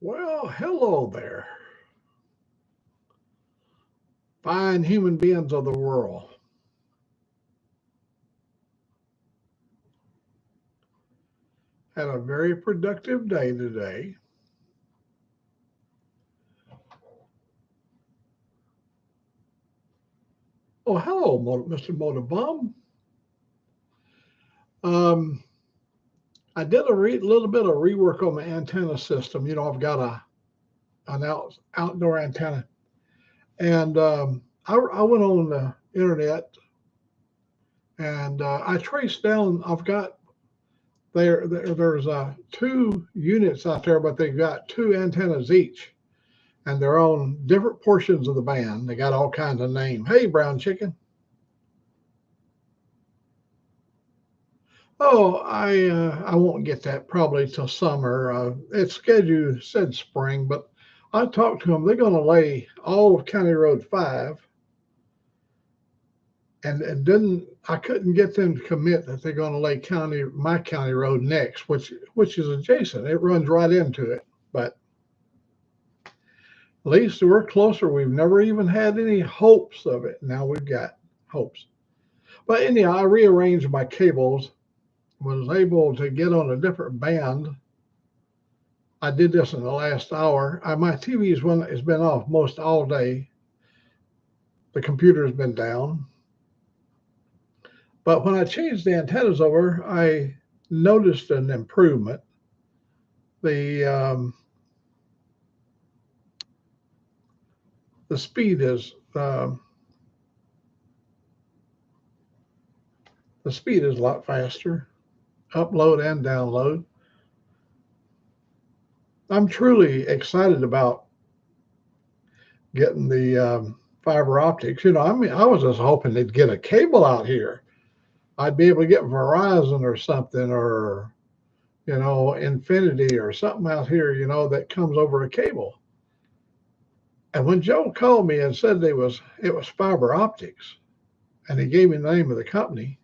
Well, hello there, fine human beings of the world. Had a very productive day today. Oh, hello, Mr. Motivum. Um, I did a little bit of rework on my antenna system. I've got an outdoor antenna, and I went on the internet and I traced down. I've got there's two units out there, but they've got two antennas each. And they're on different portions of the band. They got all kinds of names. Hey, brown chicken. Oh, I won't get that probably till summer. It's scheduled said spring, but I talked to them. They're going to lay all of County Road 5, and didn't I couldn't get them to commit that they're going to lay my county road next, which is adjacent. It runs right into it, but at least we're closer. We've never even had any hopes of it. Now we've got hopes. But anyhow, I rearranged my cables, was able to get on a different band. I did this in the last hour. My TV has been off most all day. The computer's been down. But when I changed the antennas over, I noticed an improvement. The the speed is the speed is a lot faster, upload and download. I'm truly excited about getting the fiber optics. I was just hoping they'd get a cable out here. I'd be able to get Verizon or something, or Infinity or something out here, that comes over a cable. And when Joe called me and said it was fiber optics, and he gave me the name of the company,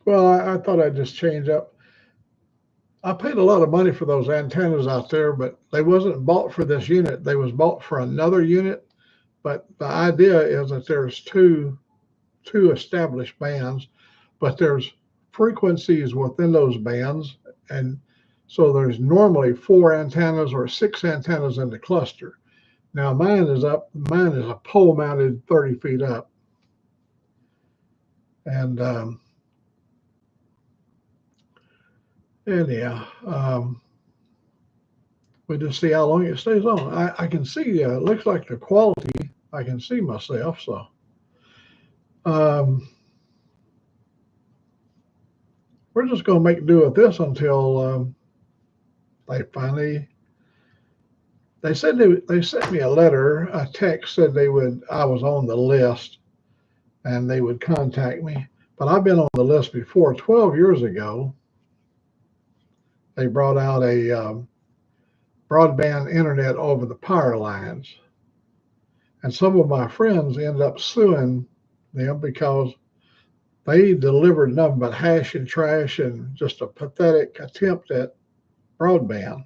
well, I thought I'd just change up. I paid a lot of money for those antennas out there, but they wasn't bought for this unit. They was bought for another unit. But the idea is that there's two established bands, but there's frequencies within those bands, and so there's normally 4 antennas or 6 antennas in the cluster. Now mine is a pole mounted 30 feet up, and anyhow, we just see how long it stays on. I can see, it looks like the quality, I can see myself. So we're just going to make do with this until they finally. They said they sent me a letter, a text said I was on the list, and they would contact me. But I've been on the list before. 12 years ago, they brought out a broadband internet over the power lines. And some of my friends ended up suing them because they delivered nothing but hash and trash and just a pathetic attempt at broadband.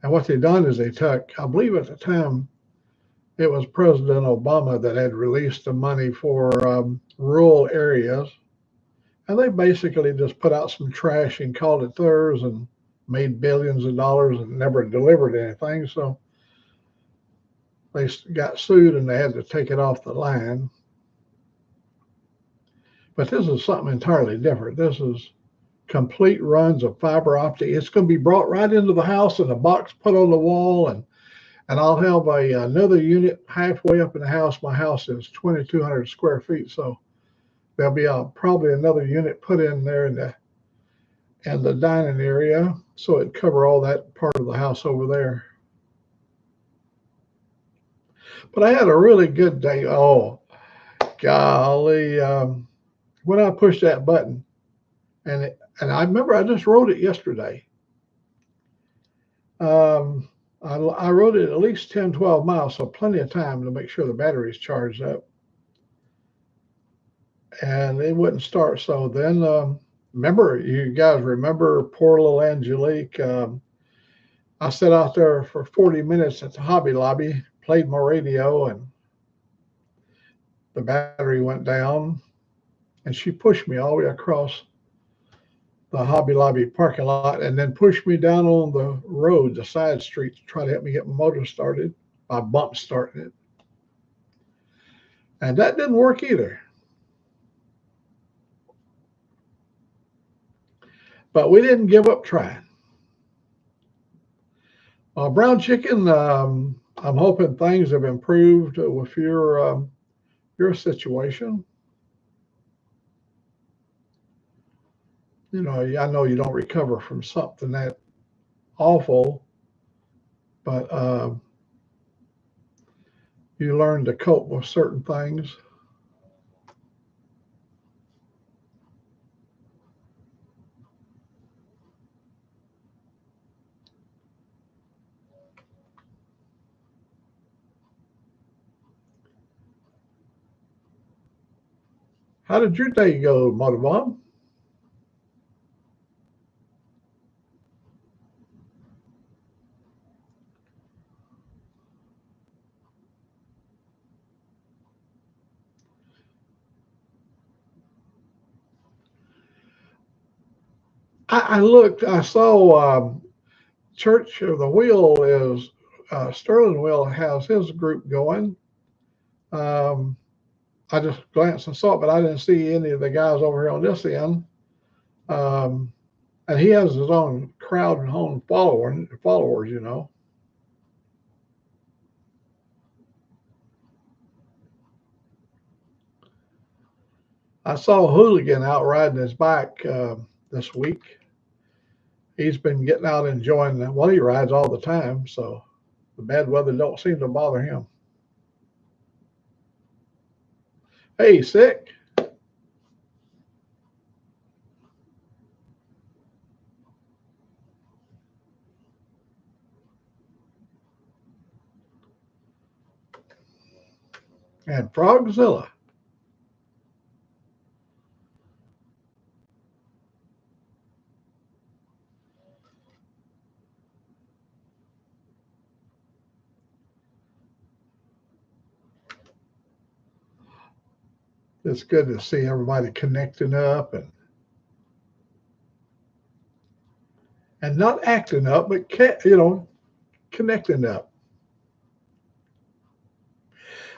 And what they done is they took, I believe at the time, it was President Obama that had released the money for rural areas. And they basically just put out some trash and called it theirs and made billions of dollars and never delivered anything. So they got sued and they had to take it off the line. But this is something entirely different. This is complete runs of fiber optic. It's going to be brought right into the house in a box put on the wall, and I'll have another unit halfway up in the house. My house is 2,200 square feet, so there'll be probably another unit put in there in the dining area, so it'd cover all that part of the house over there. But I had a really good day. Oh, golly. When I pushed that button, and I remember I just rode it yesterday. I rode it at least 10, 12 miles, so plenty of time to make sure the battery's charged up. And it wouldn't start. So then Remember, you guys remember poor little Angelique? I sat out there for 40 minutes at the Hobby Lobby, played my radio, and the battery went down. And she pushed me all the way across the Hobby Lobby parking lot and then pushed me down on the road, the side street, to try to help me get my motor started by bump starting it. And that didn't work either. But we didn't give up trying. Brown chicken, I'm hoping things have improved with your situation. You know, I know you don't recover from something that awful, but you learn to cope with certain things. How did your day go, Mother Mom? I looked, I saw Church of the Wheel is Sterling Wheel has his group going. Um, I just glanced and saw it, but I didn't see any of the guys over here on this end. Um, and he has his own crowd and own followers, you know. I saw Hooligan out riding his bike this week. He's been getting out enjoying that. Well, he rides all the time, so the bad weather don't seem to bother him. Hey, sick. And Frogzilla. It's good to see everybody connecting up and not acting up, but connecting up.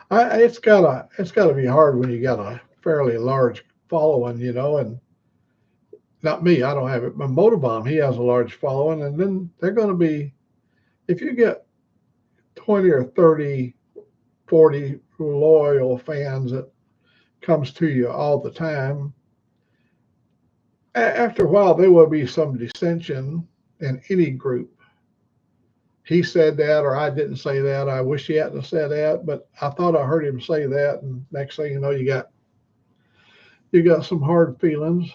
It's gotta be hard when you got a fairly large following, you know, and not me, I don't have it. But Motorbomb, he has a large following, and then they're going to be if you get 20 or 30, 40 loyal fans that comes to you all the time. After a while, there will be some dissension in any group. He said that, or I didn't say that. I wish he hadn't said that, but I thought I heard him say that. And next thing you know, you got some hard feelings.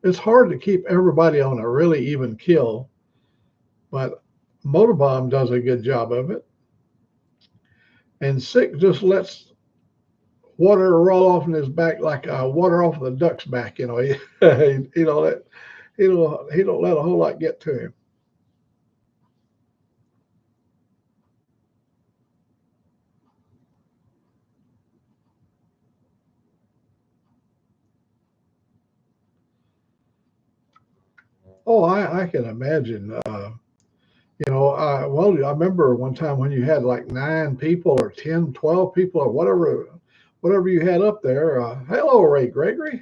It's hard to keep everybody on a really even kill, but Motorbomb does a good job of it. And Sick just lets water roll off in his back like water off the duck's back. You know, he don't let he don't let a whole lot get to him. Oh, I can imagine. Well, I remember one time when you had like 9 people or 10, 12 people or whatever you had up there. Hello, Ray Gregory.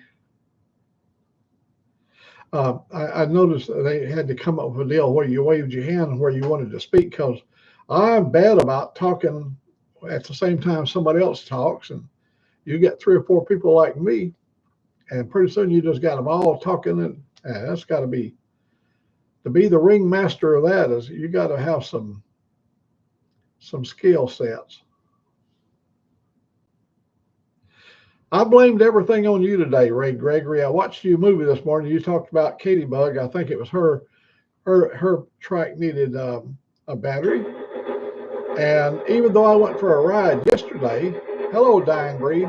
I noticed that they had to come up with a deal where you waved your hand where you wanted to speak because I'm bad about talking at the same time somebody else talks, and you get 3 or 4 people like me, and pretty soon you just got them all talking, and that's got to be the ringmaster of that is you got to have some skill sets. I blamed everything on you today, Ray Gregory. I watched you movie this morning. You talked about Katie Bug. I think it was her trike needed a battery. And even though I went for a ride yesterday, hello, Dying Breed.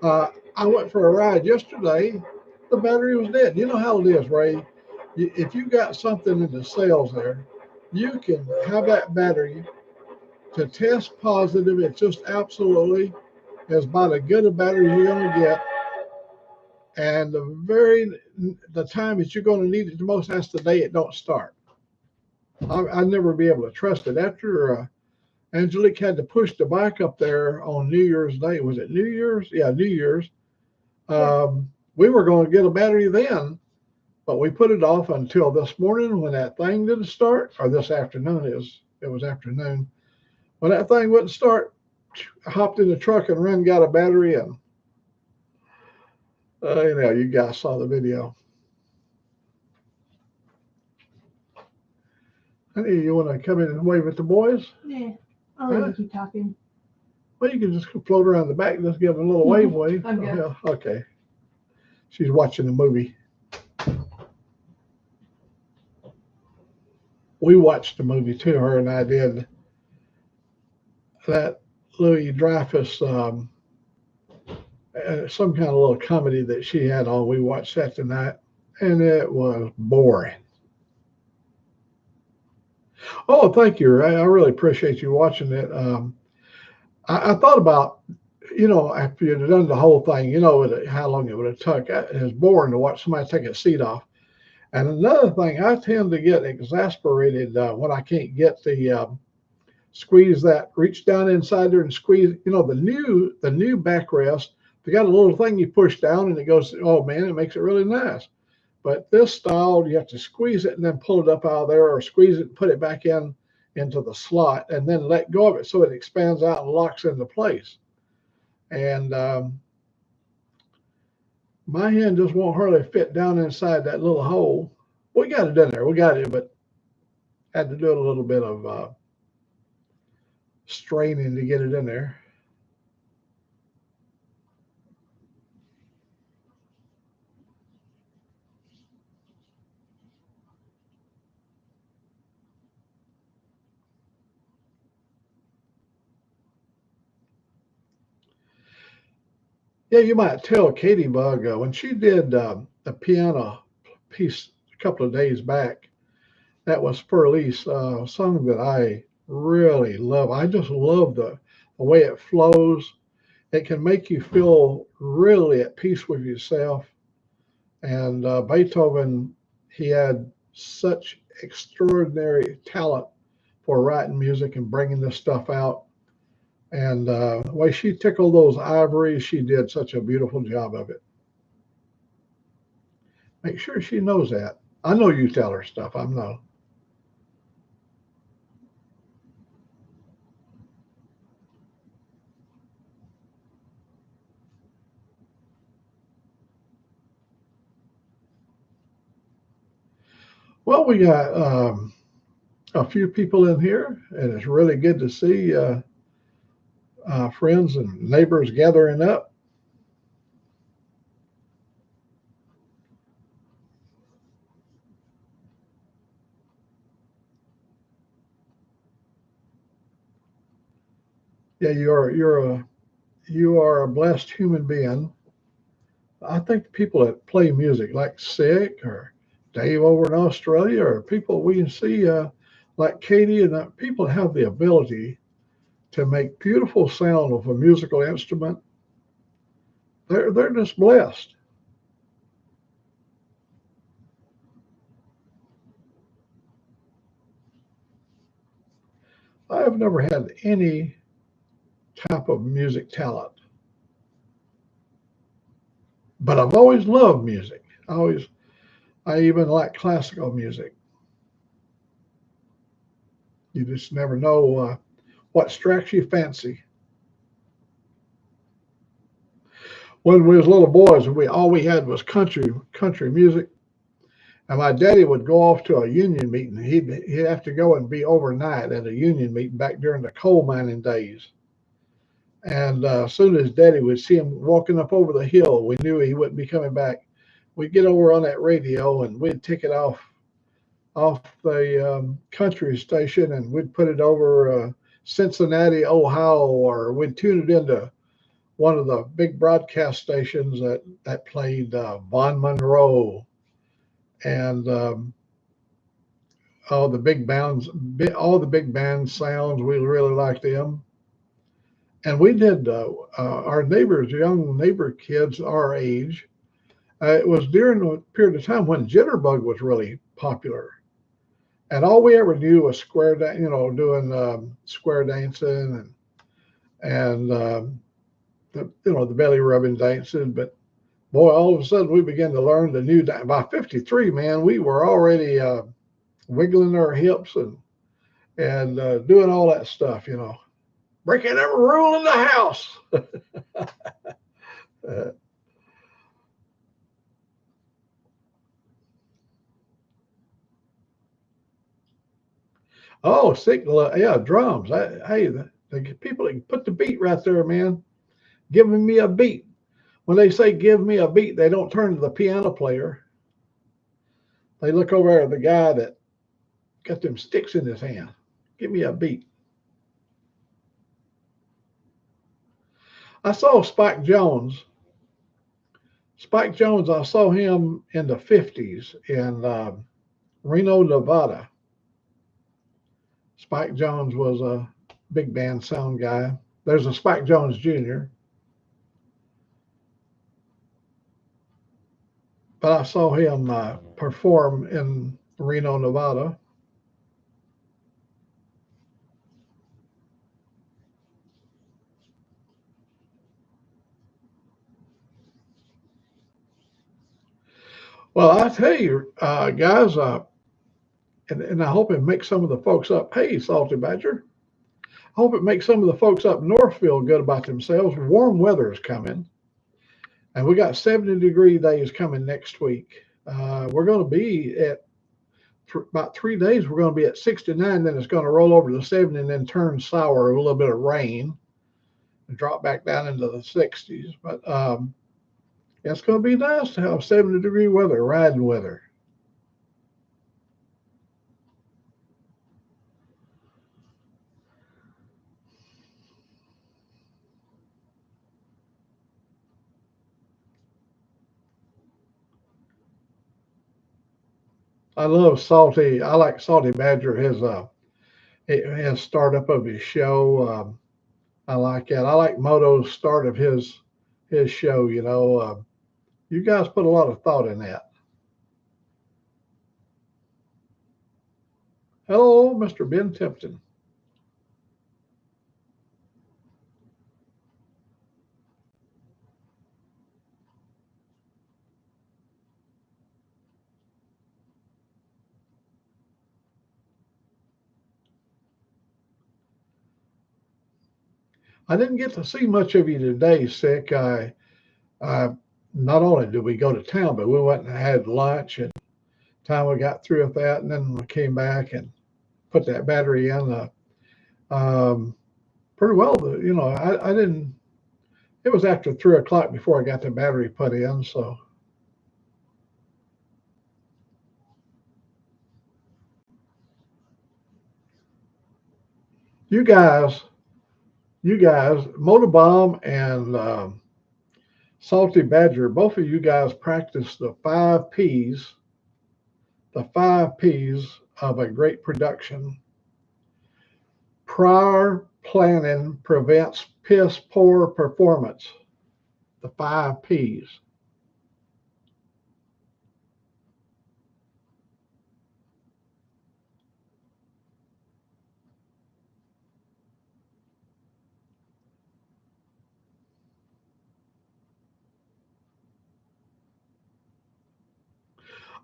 I went for a ride yesterday, the battery was dead. You know how it is, Ray. If you got something in the cells there, you can have that battery to test positive. It's just absolutely as about as good a battery you're going to get. And the time that you're going to need it the most, that's the day it don't start. I'd never be able to trust it. After Angelique had to push the bike up there on New Year's Day. Was it New Year's? Yeah, New Year's. We were going to get a battery then, but we put it off until this morning when that thing didn't start, or this afternoon. It was afternoon. When that thing wouldn't start, I hopped in the truck and ran, got a battery, and you guys saw the video. Honey, you want to come in and wave at the boys? Yeah, I'll let you keep talking. Well, you can just float around the back and just give them a little wave. I'm good. Yeah, okay. She's watching the movie. We watched the movie too, her and I did. That Louis Dreyfus, some kind of little comedy that she had on. We watched that tonight, and it was boring. Oh, thank you, Ray. I really appreciate you watching it. I thought about, after you'd done the whole thing, how long it would have took. It's boring to watch somebody take a seat off. And another thing, I tend to get exasperated when I can't get the squeeze that, reach down inside there and squeeze. The new backrest, they got a little thing you push down and it goes, oh man, it makes it really nice. But this style, you have to squeeze it and then pull it up out of there, or squeeze it and put it back into the slot and then let go of it so it expands out and locks into place. And my hand just won't hardly fit down inside that little hole. We got it in there. We got it, but had to do a little bit of straining to get it in there. Yeah, you might tell Katie Bug when she did the piano piece a couple of days back. That was Furley's song that I really love. I just love the way it flows. It can make you feel really at peace with yourself. And Beethoven, he had such extraordinary talent for writing music and bringing this stuff out. And the way she tickled those ivories, she did such a beautiful job of it. Make sure she knows that. I know you tell her stuff. I know. Well, we got a few people in here, and it's really good to see friends and neighbors gathering up. Yeah, you are a blessed human being. I think the people that play music, like Sick or Dave over in Australia, or people we can see like Katie, and people have the ability to make beautiful sound with a musical instrument. They're just blessed. I've never had any type of music talent, but I've always loved music. I even like classical music. You just never know what strikes you fancy. When we was little boys, all we had was country music, and my daddy would go off to a union meeting. He'd have to go and be overnight at a union meeting back during the coal mining days. And as soon as Daddy would see him walking up over the hill, we knew he wouldn't be coming back. We'd get over on that radio and we'd take it off the country station, and we'd put it over Cincinnati, Ohio, or we'd tune it into one of the big broadcast stations that played Von Monroe and all the big bands, all the big band sounds. We really liked them. And we did our neighbors, young neighbor kids our age. It was during a period of time when Jitterbug was really popular, and all we ever knew was square dance, doing square dancing and the belly rubbing dancing. But boy, all of a sudden we began to learn the new dance. By 53, man, we were already wiggling our hips and doing all that stuff, breaking every rule in the house. uh, oh, sick, yeah, drums. Hey, the people that put the beat right there, man, giving me a beat. When they say give me a beat, they don't turn to the piano player. They look over at the guy that got them sticks in his hand. Give me a beat. I saw Spike Jones. Spike Jones, I saw him in the 50s in Reno, Nevada. Spike Jones was a big band sound guy. There's a Spike Jones Jr., but I saw him perform in Reno, Nevada. Well, I tell you, guys, and I hope it makes some of the folks up. Hey, Salty Badger. I hope it makes some of the folks up north feel good about themselves. Warm weather is coming, and we got 70-degree days coming next week. We're going to be at about 3 days. We're going to be at 69. Then it's going to roll over to 70 and then turn sour. A little bit of rain and drop back down into the 60s. But it's going to be nice to have 70-degree weather, riding weather. I love Salty. I like Salty Badger. His startup of his show. I like that. I like Moto's start of his show. You guys put a lot of thought in that. Hello, Mr. Ben Tipton. I didn't get to see much of you today, Sick. I not only did we go to town, but we went and had lunch. And time we got through with that, and then we came back and put that battery in. Pretty well, I didn't. It was after 3 o'clock before I got the battery put in. So you guys, Motorbomb and Salty Badger, both of you guys practice the 5 Ps. The 5 Ps of a great production. Prior planning prevents piss poor performance. The 5 Ps.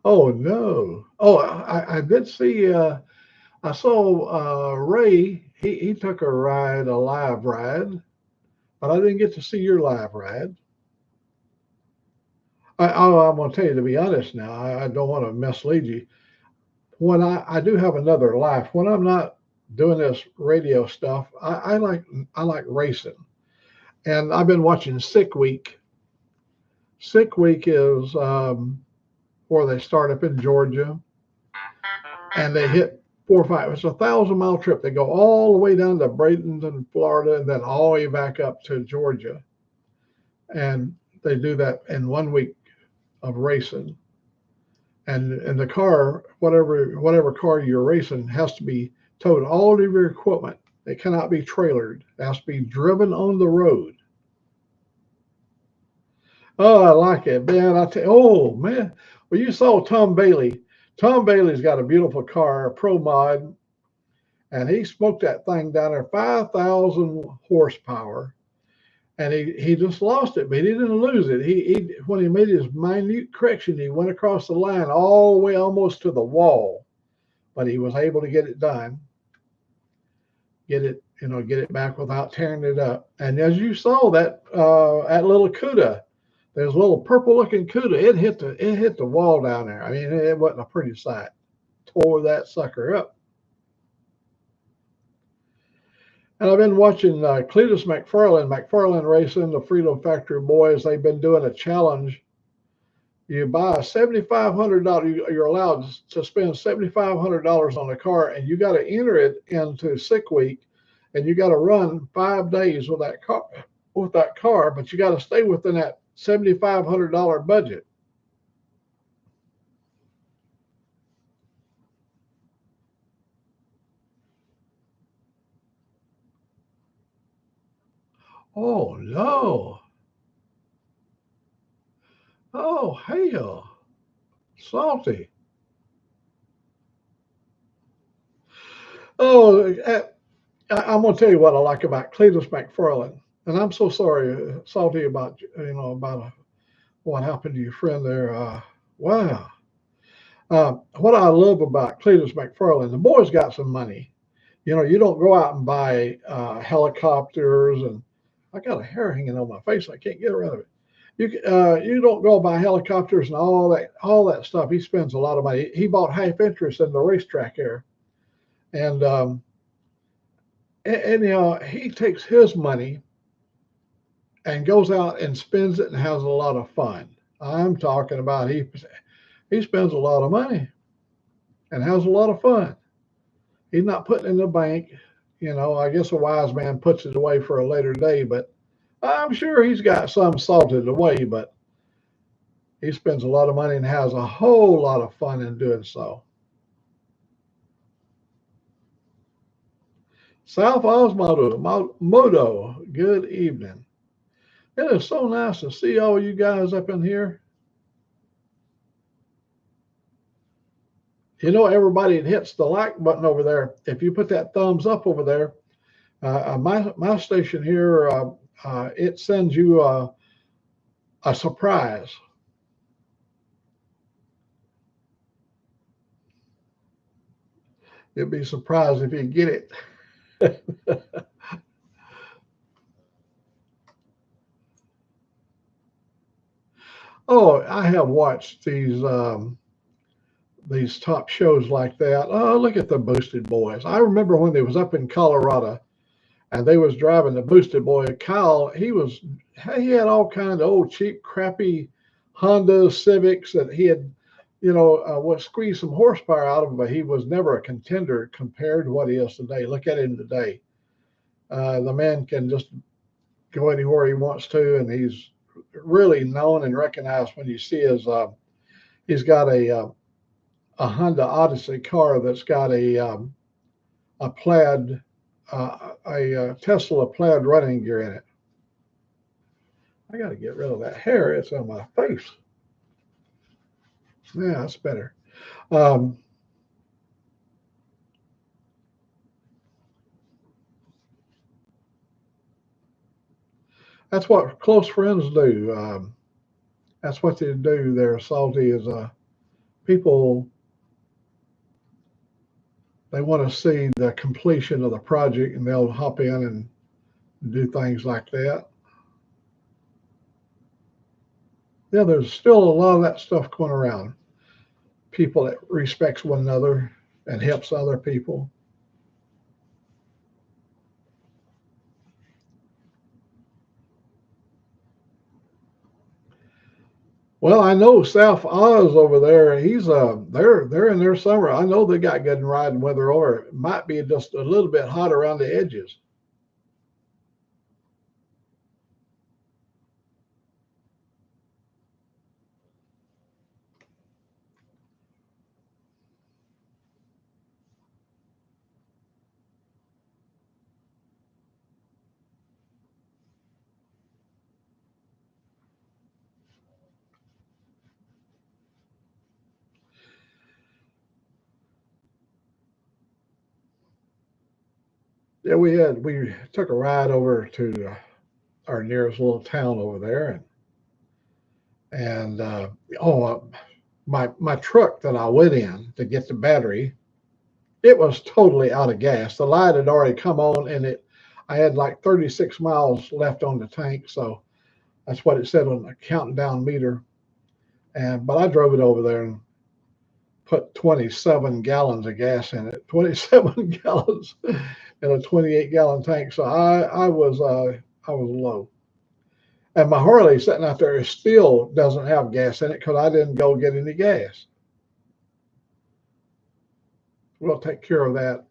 Oh no! Oh, I did see. I saw Ray. He took a live ride, but I didn't get to see your live ride. I'm going to tell you, to be honest now, I don't want to mislead you. When I do have another life, when I'm not doing this radio stuff, I like racing, and I've been watching Sick Week. Sick Week is where they start up in Georgia, and they hit 4 or 5. It's a 1,000-mile trip. They go all the way down to Bradenton, Florida, and then all the way back up to Georgia. and they do that in 1 week of racing. And the car, whatever car you're racing, has to be towed. All of your equipment. It cannot be trailered. It has to be driven on the road. Oh, I like it, man. Oh man. Well, you saw Tom Bailey. Tom Bailey's got a beautiful car, a Pro Mod, and he smoked that thing down there, 5,000 horsepower, and he just lost it, but he didn't lose it. He when he made his minute correction, he went across the line all the way almost to the wall, but he was able to get it done, get it back without tearing it up. And as you saw that little CUDA, there's a little purple looking CUDA. It hit the wall down there. I mean, it wasn't a pretty sight. Tore that sucker up. And I've been watching Cletus McFarlane Racing, the Freedom Factory boys. They've been doing a challenge. You buy $7,500. You're allowed to spend $7,500 on a car, and you got to enter it into Sick Week, and you got to run 5 days with that car. But you got to stay within that $7,500 budget. Oh no! Oh hell! Salty. Oh, I'm going to tell you what I like about Cletus McFarlane, and I'm so sorry, Salty, about what happened to your friend there. Wow. What I love about Cletus McFarlane, the boy's got some money. You don't go out and buy helicopters, and I got a hair hanging on my face. I can't get rid of it. You don't go buy helicopters and all that stuff. He spends a lot of money. He bought half interest in the racetrack here, and he takes his money and goes out and spends it and has a lot of fun. I'm talking about he spends a lot of money and has a lot of fun. He's not putting it in the bank. I guess a wise man puts it away for a later day, but I'm sure he's got some salted away, but he spends a lot of money and has a whole lot of fun in doing so. South Osmodo, good evening. It is so nice to see all you guys up in here. Everybody that hits the like button over there, if you put that thumbs up over there, my station here, it sends you a surprise. You'll be surprised if you get it. Oh, I have watched these top shows like that. Oh, look at the Boosted Boys. I remember when they was up in Colorado and they was driving the Boosted Boy. Kyle, he had all kinds of old cheap, crappy Honda Civics that he had, was squeezed some horsepower out of him, but he was never a contender compared to what he is today. Look at him today. The man can just go anywhere he wants to, and he's really known and recognized when you see he's got a Honda Odyssey car that's got a plaid, a Tesla plaid running gear in it. I got to get rid of that hair. It's on my face. Yeah, that's better. That's what close friends do. That's what they do there, Salty, is people, they want to see the completion of the project and they'll hop in and do things like that. Yeah, there's still a lot of that stuff going around. People that respects one another and helps other people. Well, I know South Oz over there. They're in their summer. I know they got good riding weather over. It might be just a little bit hot around the edges. Yeah, we took a ride over to our nearest little town over there, and oh, my truck that I went in to get the battery, it was totally out of gas. The light had already come on, and I had like 36 miles left on the tank, so that's what it said on the counting down meter. But I drove it over there and put 27 gallons of gas in it. 27 gallons in a 28-gallon tank. So I was low. And my Harley sitting out there still doesn't have gas in it because I didn't go get any gas. We'll take care of that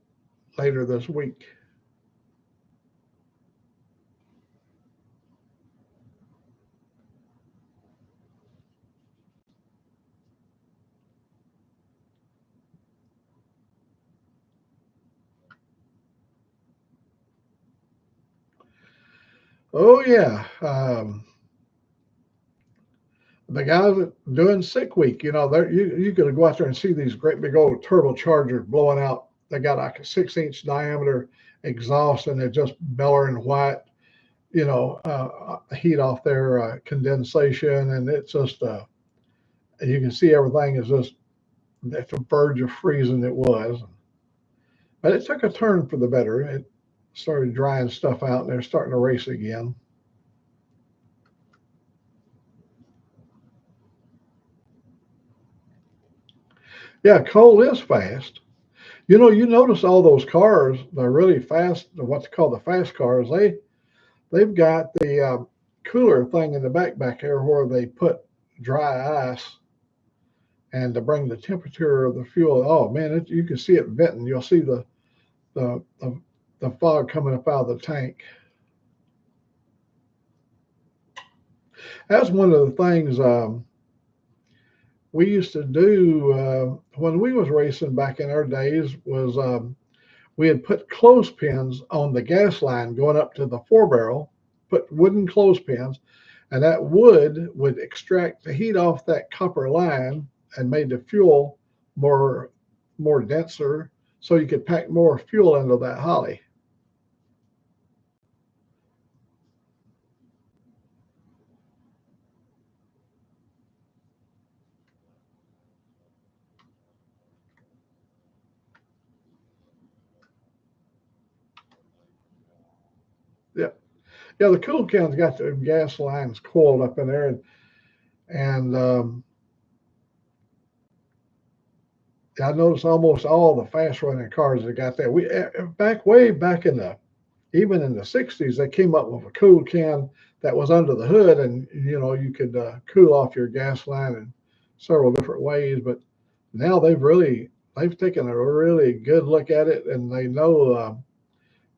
later this week. Oh yeah, the guys that doing sick week, you could go out there and see these great big old turbochargers blowing out. They got like a 6-inch diameter exhaust, and they're just bellowing white. Heat off their condensation, and it's just you can see everything is just at the verge of freezing. It was, but it took a turn for the better. It started drying stuff out, and they're starting to race again. Yeah, coal is fast. You notice all those cars, they're really fast, what's called the fast cars. They've got the cooler thing in the back here where they put dry ice and to bring the temperature of the fuel. Oh man, you can see it venting. You'll see the, the the fog coming up out of the tank. That's one of the things we used to do when we was racing back in our days was we had put clothespins on the gas line going up to the 4 barrel, put wooden clothespins, and that wood would extract the heat off that copper line and made the fuel more denser, so you could pack more fuel into that holly. Yeah, yeah. The cool can's got the gas lines coiled up in there, and I noticed almost all the fast running cars that got that. We way back in the even in the 60s, they came up with a cool can that was under the hood, and you could cool off your gas line in several different ways. But now they've taken a really good look at it, and they know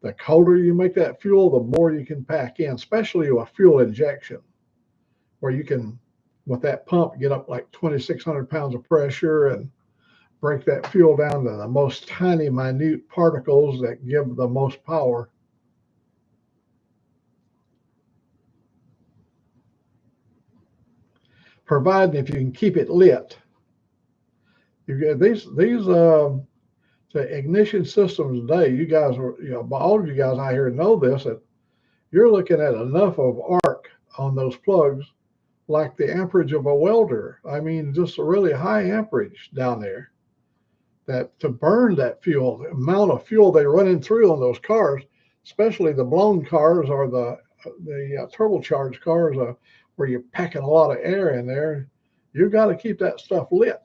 the colder you make that fuel, the more you can pack in, especially with fuel injection, where you can with that pump get up like 2,600 pounds of pressure and break that fuel down to the most tiny, minute particles that give the most power. Providing if you can keep it lit. You get these the ignition systems today. You guys are, all of you guys out here know this, that you're looking at enough of arc on those plugs, like the amperage of a welder. I mean, just a really high amperage down there. That to burn that fuel, the amount of fuel they're running through on those cars, especially the blown cars or the turbocharged cars, where you're packing a lot of air in there, you've got to keep that stuff lit.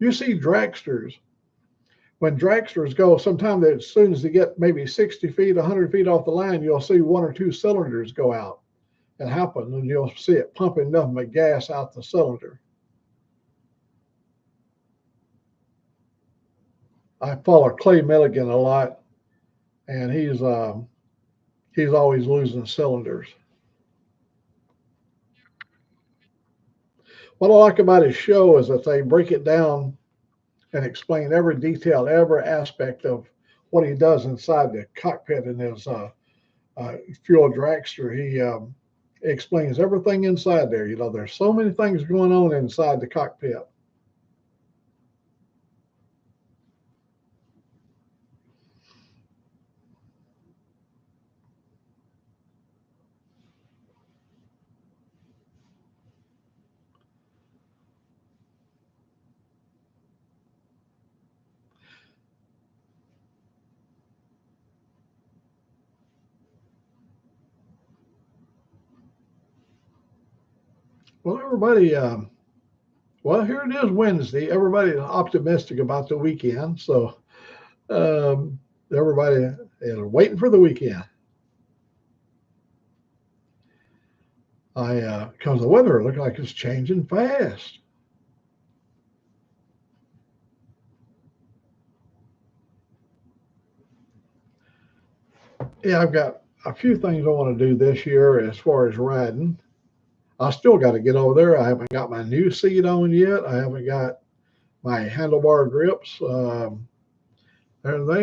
You see dragsters. When dragsters go, sometimes as soon as they get maybe 60 feet, 100 feet off the line, you'll see one or two cylinders go out and happen, and you'll see it pumping nothing but gas out the cylinder. I follow Clay Milligan a lot, and he's always losing cylinders. What I like about his show is that they break it down and explain every detail, every aspect of what he does inside the cockpit in his fuel dragster. He explains everything inside there. There's so many things going on inside the cockpit. Well, everybody, well, here it is Wednesday. Everybody's optimistic about the weekend. So um, everybody is waiting for the weekend. Because the weather looks like it's changing fast. Yeah, I've got a few things I want to do this year as far as riding. I still got to get over there. I haven't got my new seat on yet. I haven't got my handlebar grips. They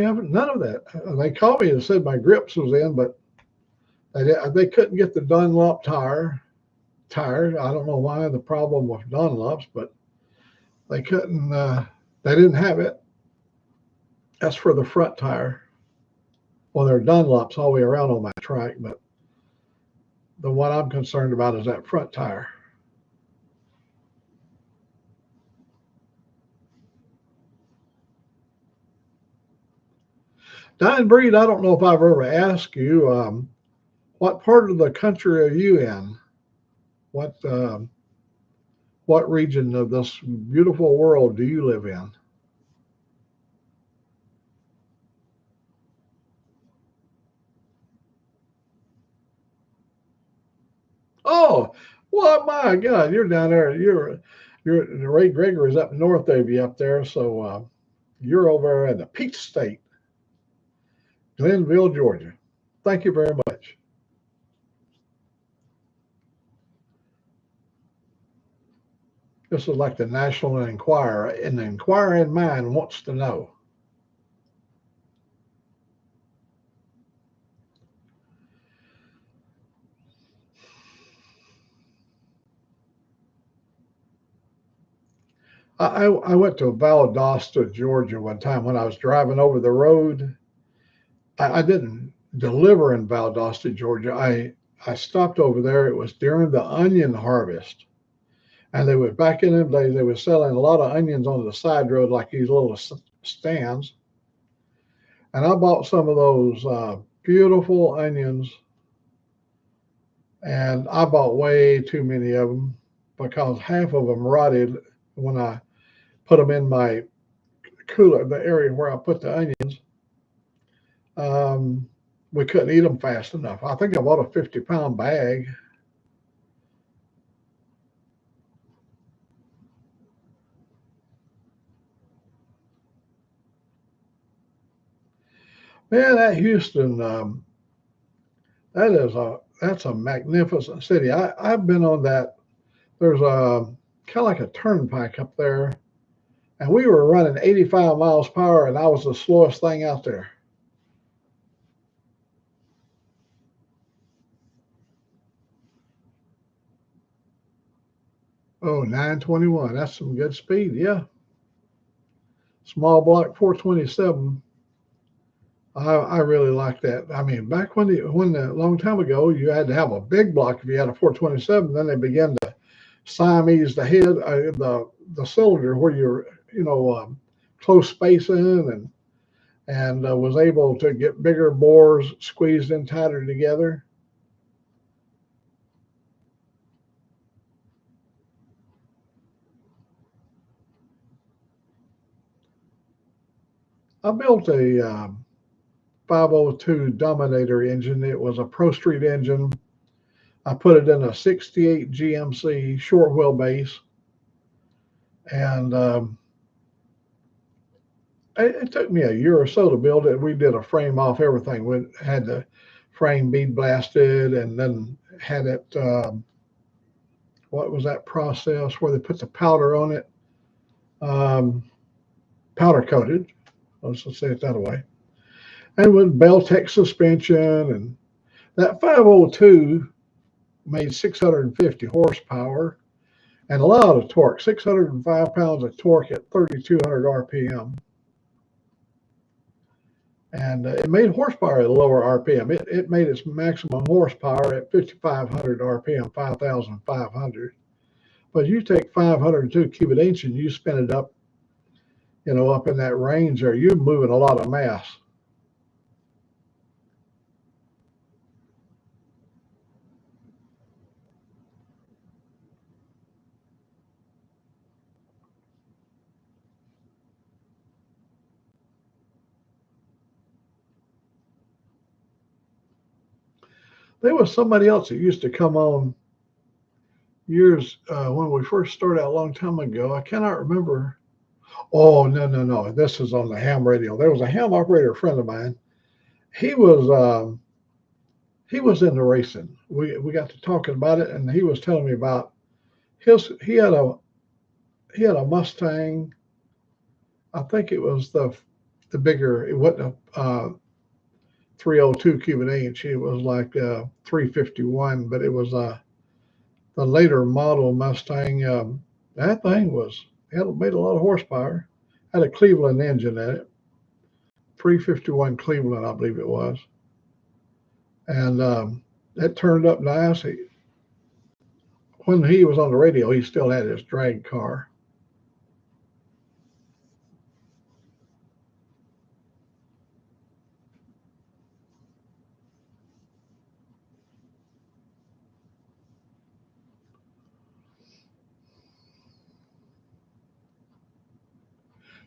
haven't none of that. They called me and said my grips was in, but they couldn't get the Dunlop tire. I don't know why the problem with Dunlops, but they couldn't. They didn't have it. That's for the front tire. Well, there are Dunlops all the way around on my trike, but the one I'm concerned about is that front tire. Diane Breed, I don't know if I've ever asked you, what part of the country are you in? What what region of this beautiful world do you live in? Oh, well, my God, you're down there. You're Ray Gregory's up north of you up there, so you're over in the Peach State, Glenville, Georgia. Thank you very much. This is like the National Enquirer, and the inquiring mind wants to know. I went to Valdosta, Georgia one time when I was driving over the road. I didn't deliver in Valdosta, Georgia. I stopped over there. It was during the onion harvest. And they were back in them days, they were selling a lot of onions on the side road, like these little stands. And I bought some of those beautiful onions, and I bought way too many of them because half of them rotted when I put them in my cooler, the area where I put the onions. Um, we couldn't eat them fast enough. I think I bought a 50-pound bag. Man, that Houston, that's a magnificent city. I've been on that. There's a kind of like a turnpike up there, and we were running 85 miles per hour, and I was the slowest thing out there. Oh, 921. That's some good speed. Yeah. Small block 427. I really like that. I mean, back when a long time ago, you had to have a big block if you had a 427. Then they began to Siamese the head, the cylinder where you're, close spacing and was able to get bigger bores squeezed in tighter together. I built a 502 Dominator engine. It was a Pro Street engine. I put it in a 68 GMC short wheelbase, and it took me a year or so to build it. We did a frame off everything. We had the frame bead blasted, and then had it. What was that process where they put the powder on it? Um, Powder coated. Let's say it that way. And with Beltec suspension, and that 502 made 650 horsepower and a lot of torque, 605 pounds of torque at 3,200 RPM. And it made horsepower at a lower RPM. It made its maximum horsepower at 5,500 RPM, 5,500. But you take 502 cubic inch and you spin it up, up in that range there, you're moving a lot of mass. There was somebody else that used to come on years when we first started out a long time ago. I cannot remember. Oh, no, no, no. This is on the ham radio. There was a ham operator friend of mine. He was he was into racing. We got to talking about it, and he was telling me about his. He had a Mustang. I think it was the bigger. It wasn't a 302 cubic inch. It was like 351, but it was the later model Mustang. That thing had made a lot of horsepower. Had a Cleveland engine in it, 351 Cleveland, I believe it was, and it turned up nice. When he was on the radio, he still had his drag car.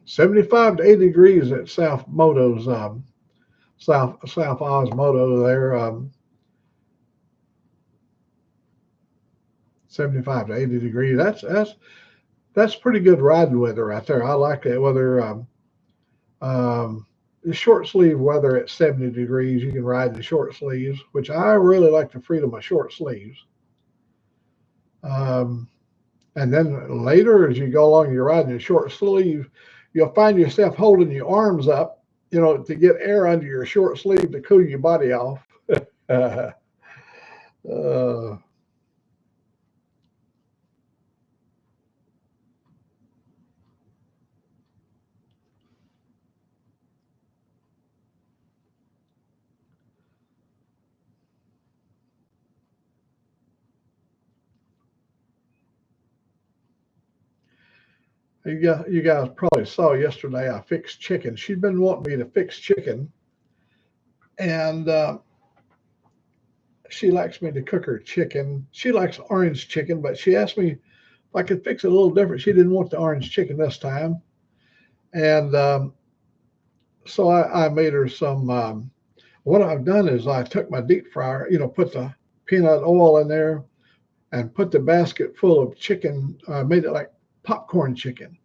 '75 to 80 degrees at South Moto's South Oz Moto there. 75 to 80 degrees. That's pretty good riding weather right there. I like that weather. The short sleeve weather at 70 degrees, you can ride in the short sleeves, which I really like the freedom of short sleeves. Um, and then later, as you go along, you're riding in short sleeve, you'll find yourself holding your arms up, to get air under your short sleeve to cool your body off. uh, you guys probably saw yesterday I fixed chicken. She'd been wanting me to fix chicken, and she likes me to cook her chicken. She likes orange chicken, but she asked me if I could fix it a little different. She didn't want the orange chicken this time, and so I made her some. What I've done is I took my deep fryer, put the peanut oil in there, and put the basket full of chicken. Made it like popcorn chicken,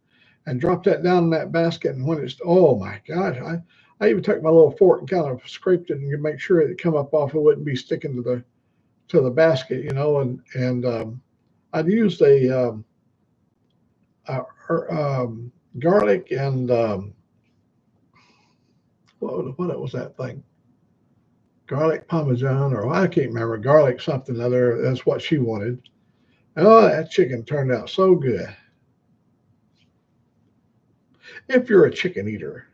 and dropped that down in that basket. And when oh my gosh, I even took my little fork and kind of scraped it and make sure it come up off. It wouldn't be sticking to the basket, and I'd used a garlic and what was that thing? Garlic parmesan, or I can't remember. Garlic something other. That's what she wanted. Oh, that chicken turned out so good. If you're a chicken eater,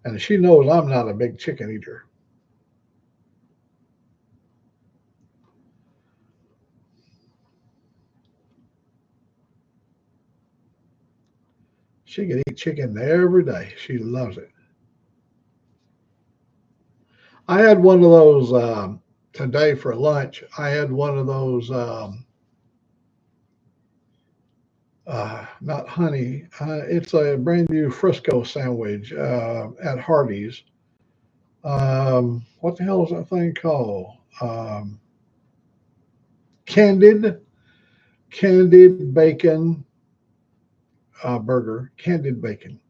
and she knows I'm not a big chicken eater. She can eat chicken every day. She loves it. I had one of those today for lunch. I had one of those, not honey. It's a brand new Frisco sandwich at Hardee's. What the hell is that thing called? Candid, Candid bacon burger, Candid bacon.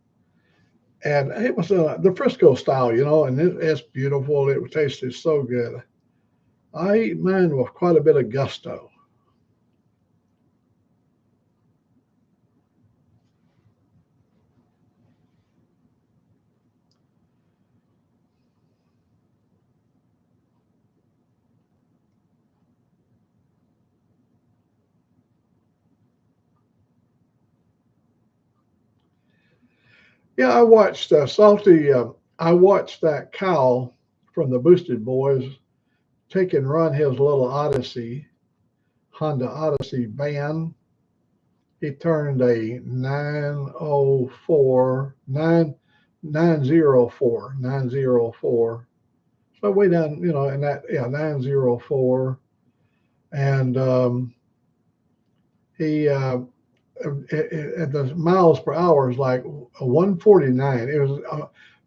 And it was the Frisco style, and it's beautiful. It tasted so good. I eat mine with quite a bit of gusto. Yeah, I watched Salty. I watched that cow from the Boosted Boys take and run his little Odyssey, Honda Odyssey van. He turned a 904, 904. So way down, in that, yeah, 904. And he, at the miles per hour is like 149. It was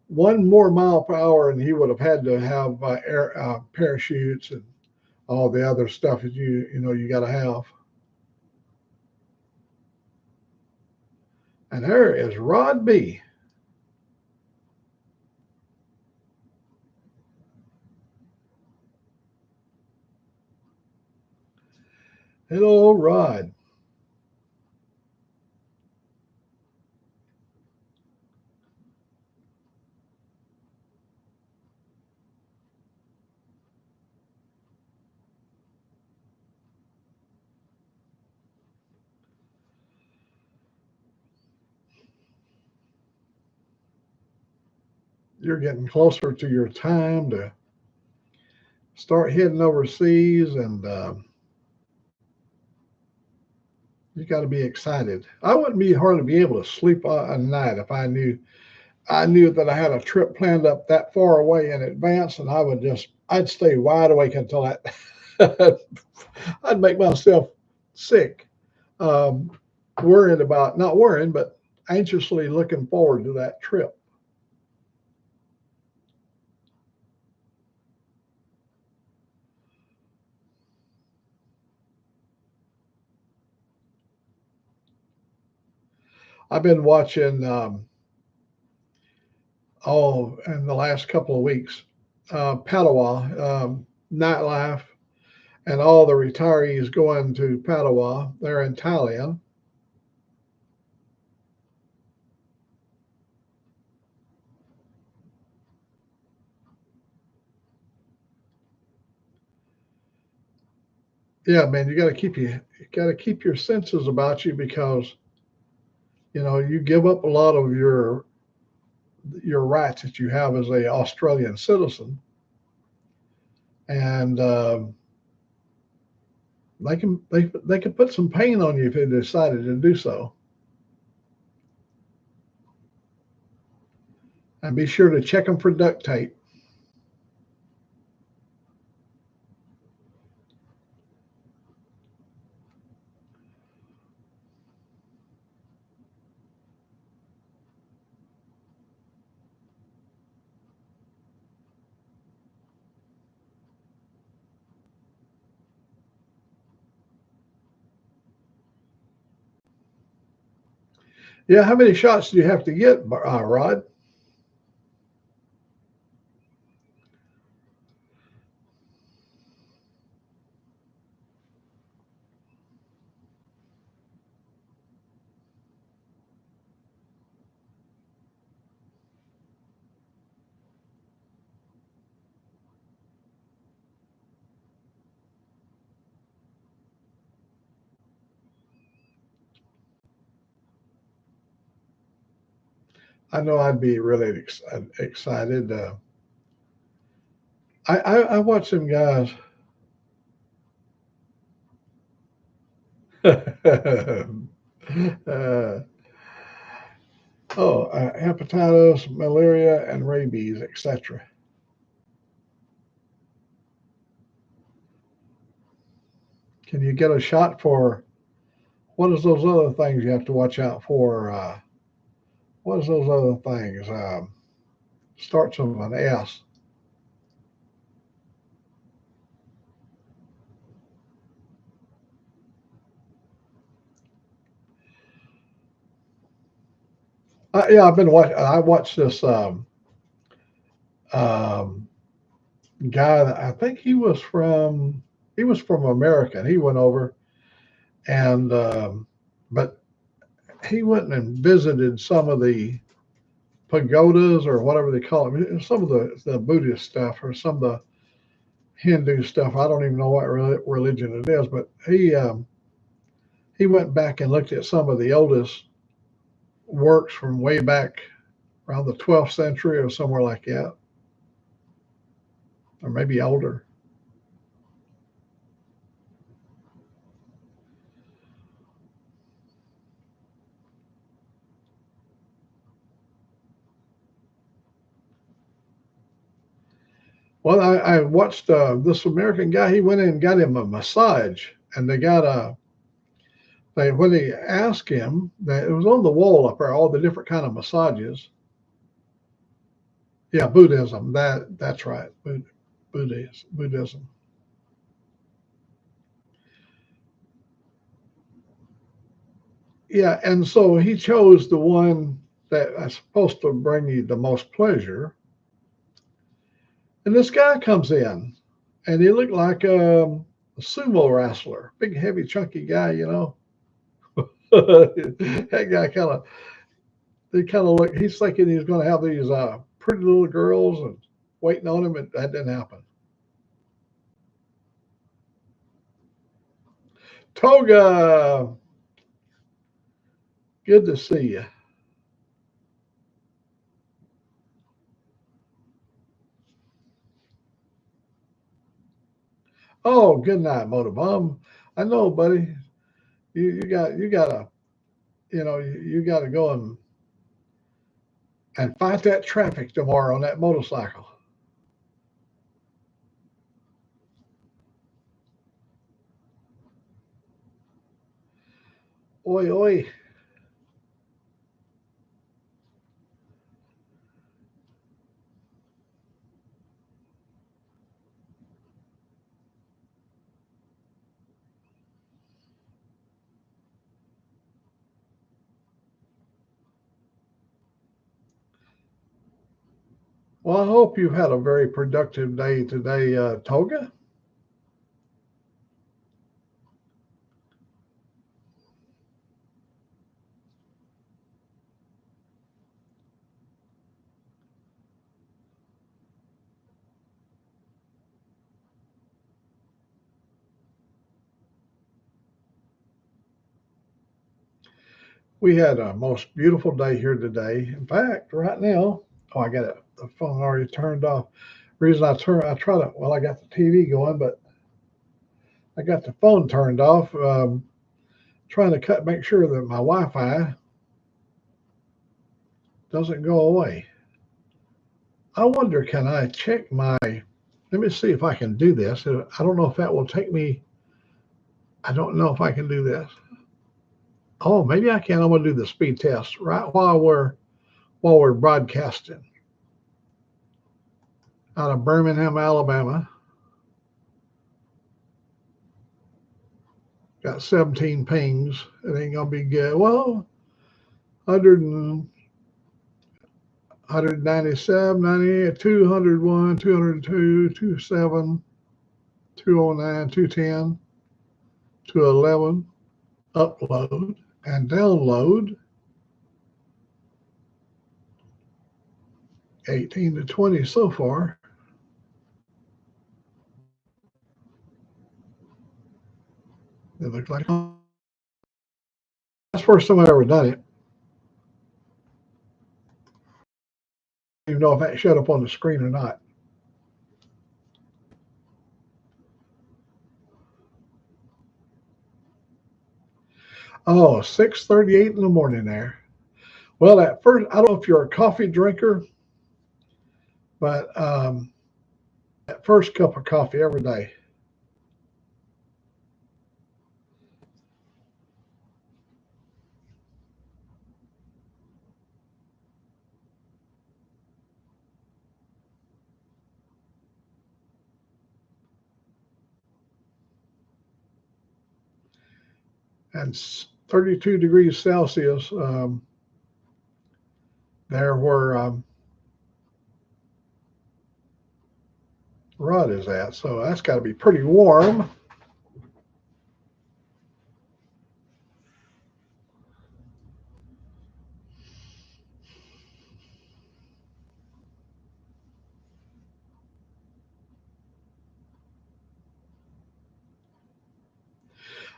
one more mile per hour, and he would have had to have air parachutes and all the other stuff that you got to have. And there is Rod B. Hello, Rod. You're getting closer to your time to start heading overseas, and you got to be excited. I wouldn't be hardly be able to sleep a night if I knew that I had a trip planned up that far away in advance, and I'd stay wide awake until that. I'd make myself sick, um, worrying about not worrying, but anxiously looking forward to that trip. I've been watching in the last couple of weeks, Padua nightlife, and all the retirees going to Padua. They're in Thailand. Yeah, man, you got to keep your senses about you, because you give up a lot of your rights that you have as a Australian citizen, and they can put some pain on you if they decided to do so. And be sure to check them for duct tape. Yeah, how many shots do you have to get, Rod? I know I'd be really excited. I watch some guys. uh, hepatitis, malaria, and rabies, etc. Can you get a shot for what is those other things you have to watch out for? What is those other things? Starts with an S. Yeah, I've been watching. I watched this um, guy that I think he was from America, and he went over, and but he went and visited some of the pagodas, or whatever they call it, some of the Buddhist stuff, or some of the Hindu stuff. I don't even know what religion it is, but he went back and looked at some of the oldest works from way back around the 12th century or somewhere like that, or maybe older. Well, I watched this American guy. He went in and got him a massage, and when they asked him, it was on the wall up there, all the different kind of massages. Yeah, Buddhism. That's right. Buddhism. Yeah, and so he chose the one that is supposed to bring you the most pleasure. And this guy comes in, and he looked like a sumo wrestler, big, heavy, chunky guy, you know. That guy they kind of look. He's thinking he's going to have these pretty little girls and waiting on him, and that didn't happen. Toga, good to see you. Oh, good night, Motorbomb. I know, buddy. You gotta you gotta go and fight that traffic tomorrow on that motorcycle. Oi, oi. Well, I hope you've had a very productive day today, Toga. We had a most beautiful day here today. In fact, right now, oh, I got it. The phone already turned off. Reason I try to, well, I got the TV going, but I got the phone turned off. Trying to make sure that my Wi-Fi doesn't go away. I wonder, can I check my? Let me see if I can do this. I don't know if that will take me. I don't know if I can do this. Oh, maybe I can. I'm gonna do the speed test right while we're broadcasting out of Birmingham, Alabama. Got 17 pings. It ain't gonna be good. Well, 100 197, 98, 201, 202, 27, 209, 210, 211. Upload and download. 18 to 20 so far. It looks like that's the first time I've ever done it. I don't even know if that showed up on the screen or not. Oh, 6:38 in the morning there. Well, at first, I don't know if you're a coffee drinker, but that first cup of coffee every day. And 32 degrees Celsius there where Rod is at. So that's got to be pretty warm.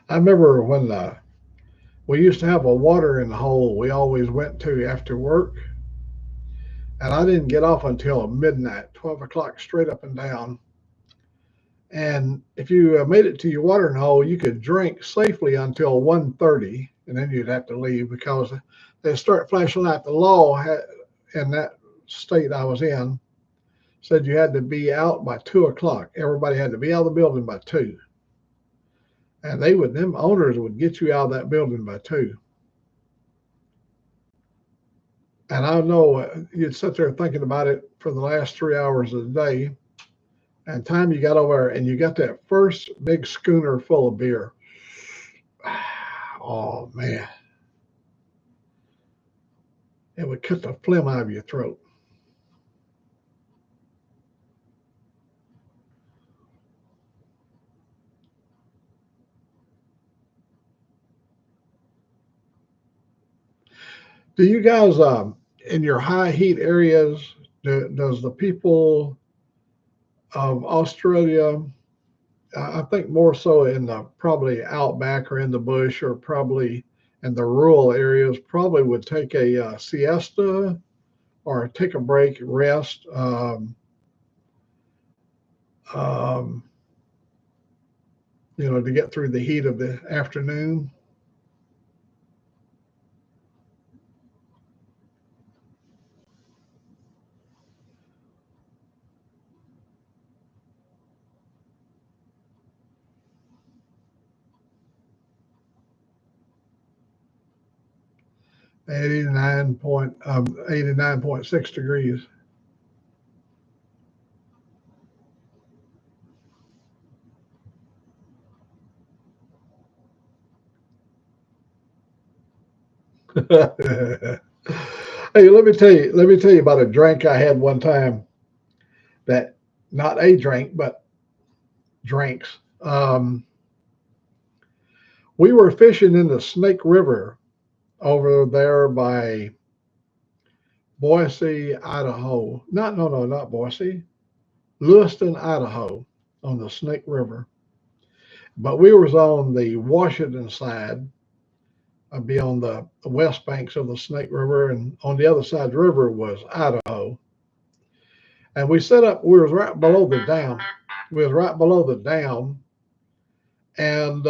I remember when we used to have a watering hole we always went to after work, and I didn't get off until midnight, 12 o'clock straight up and down. And if you made it to your watering hole, you could drink safely until 1:30, and then you'd have to leave because they start flashing out. The law in that state I was in said you had to be out by 2 o'clock. Everybody had to be out of the building by 2. And them owners would get you out of that building by 2. And I know you'd sit there thinking about it for the last 3 hours of the day. And time you got over there and you got that first big schooner full of beer. Oh man. It would cut the phlegm out of your throat. Do you guys, in your high heat areas, does the people of Australia, I think more so in the probably outback or in the bush or probably in the rural areas, probably would take a siesta or take a break, rest, um, to get through the heat of the afternoon? 89.6 degrees. Hey, let me tell you about a drink I had one time that not a drink, but drinks. We were fishing in the Snake River over there by Boise, Idaho. Not no no not Boise, Lewiston, Idaho, on the Snake River. But we was on the Washington side. I'd be on the west banks of the Snake River, and on the other side of the river was Idaho. And we set up. We was right below the dam. We was right below the dam, and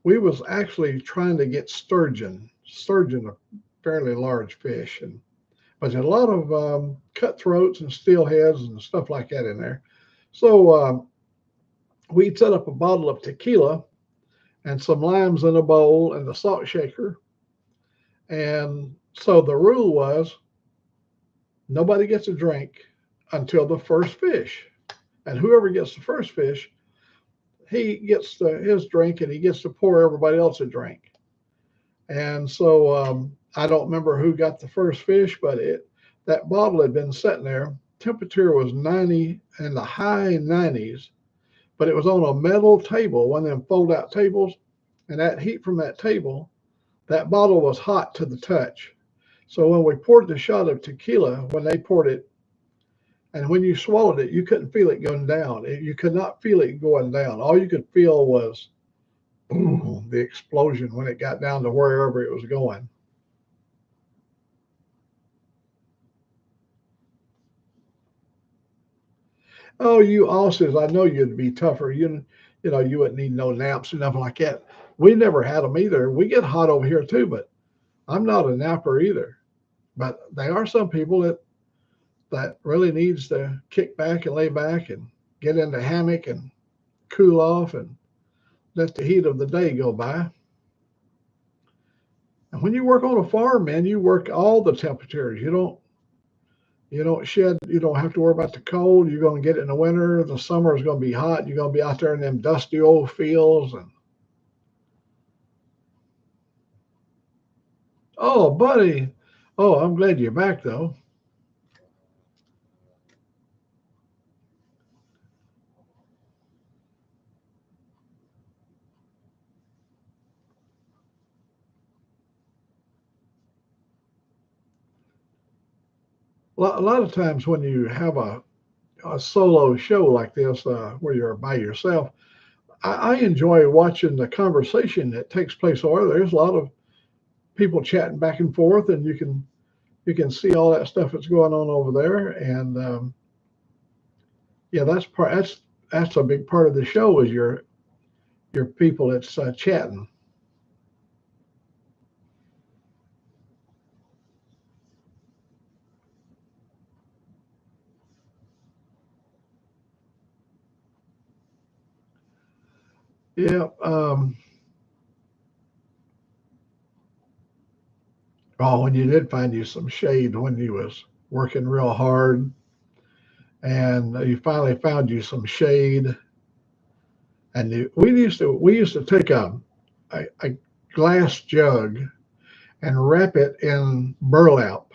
we was actually trying to get sturgeon. Sturgeon, a fairly large fish, and but there's a lot of cutthroats and steelheads and stuff like that in there. So we set up a bottle of tequila and some limes in a bowl and the salt shaker. And so the rule was nobody gets a drink until the first fish. And whoever gets the first fish, he gets his drink and he gets to pour everybody else a drink. And so I don't remember who got the first fish, but that bottle had been sitting there. Temperature was 90 in the high 90s, but it was on a metal table, one of them fold out tables. And that heat from that table, that bottle was hot to the touch. So when we poured the shot of tequila, when they poured it, and when you swallowed it, you couldn't feel it going down. You could not feel it going down. All you could feel was boom, the explosion when it got down to wherever it was going. Oh, you Aussies, I know you'd be tougher. You wouldn't need no naps or nothing like that. We never had them either. We get hot over here too, but I'm not a napper either. But there are some people that really needs to kick back and lay back and get in the hammock and cool off and let the heat of the day go by. And when you work on a farm, man, you work all the temperatures. You don't have to worry about the cold. You're going to get it in the winter. The summer is going to be hot. You're going to be out there in them dusty old fields. And oh, buddy. Oh, I'm glad you're back though. A lot of times when you have a solo show like this, where you're by yourself, I enjoy watching the conversation that takes place over there. There's a lot of people chatting back and forth, and you can see all that stuff that's going on over there. And yeah, that's a big part of the show is your people that's chatting. Yeah. Oh, when you did find you some shade when you was working real hard, and you finally found you some shade, and we used to take a glass jug, and wrap it in burlap.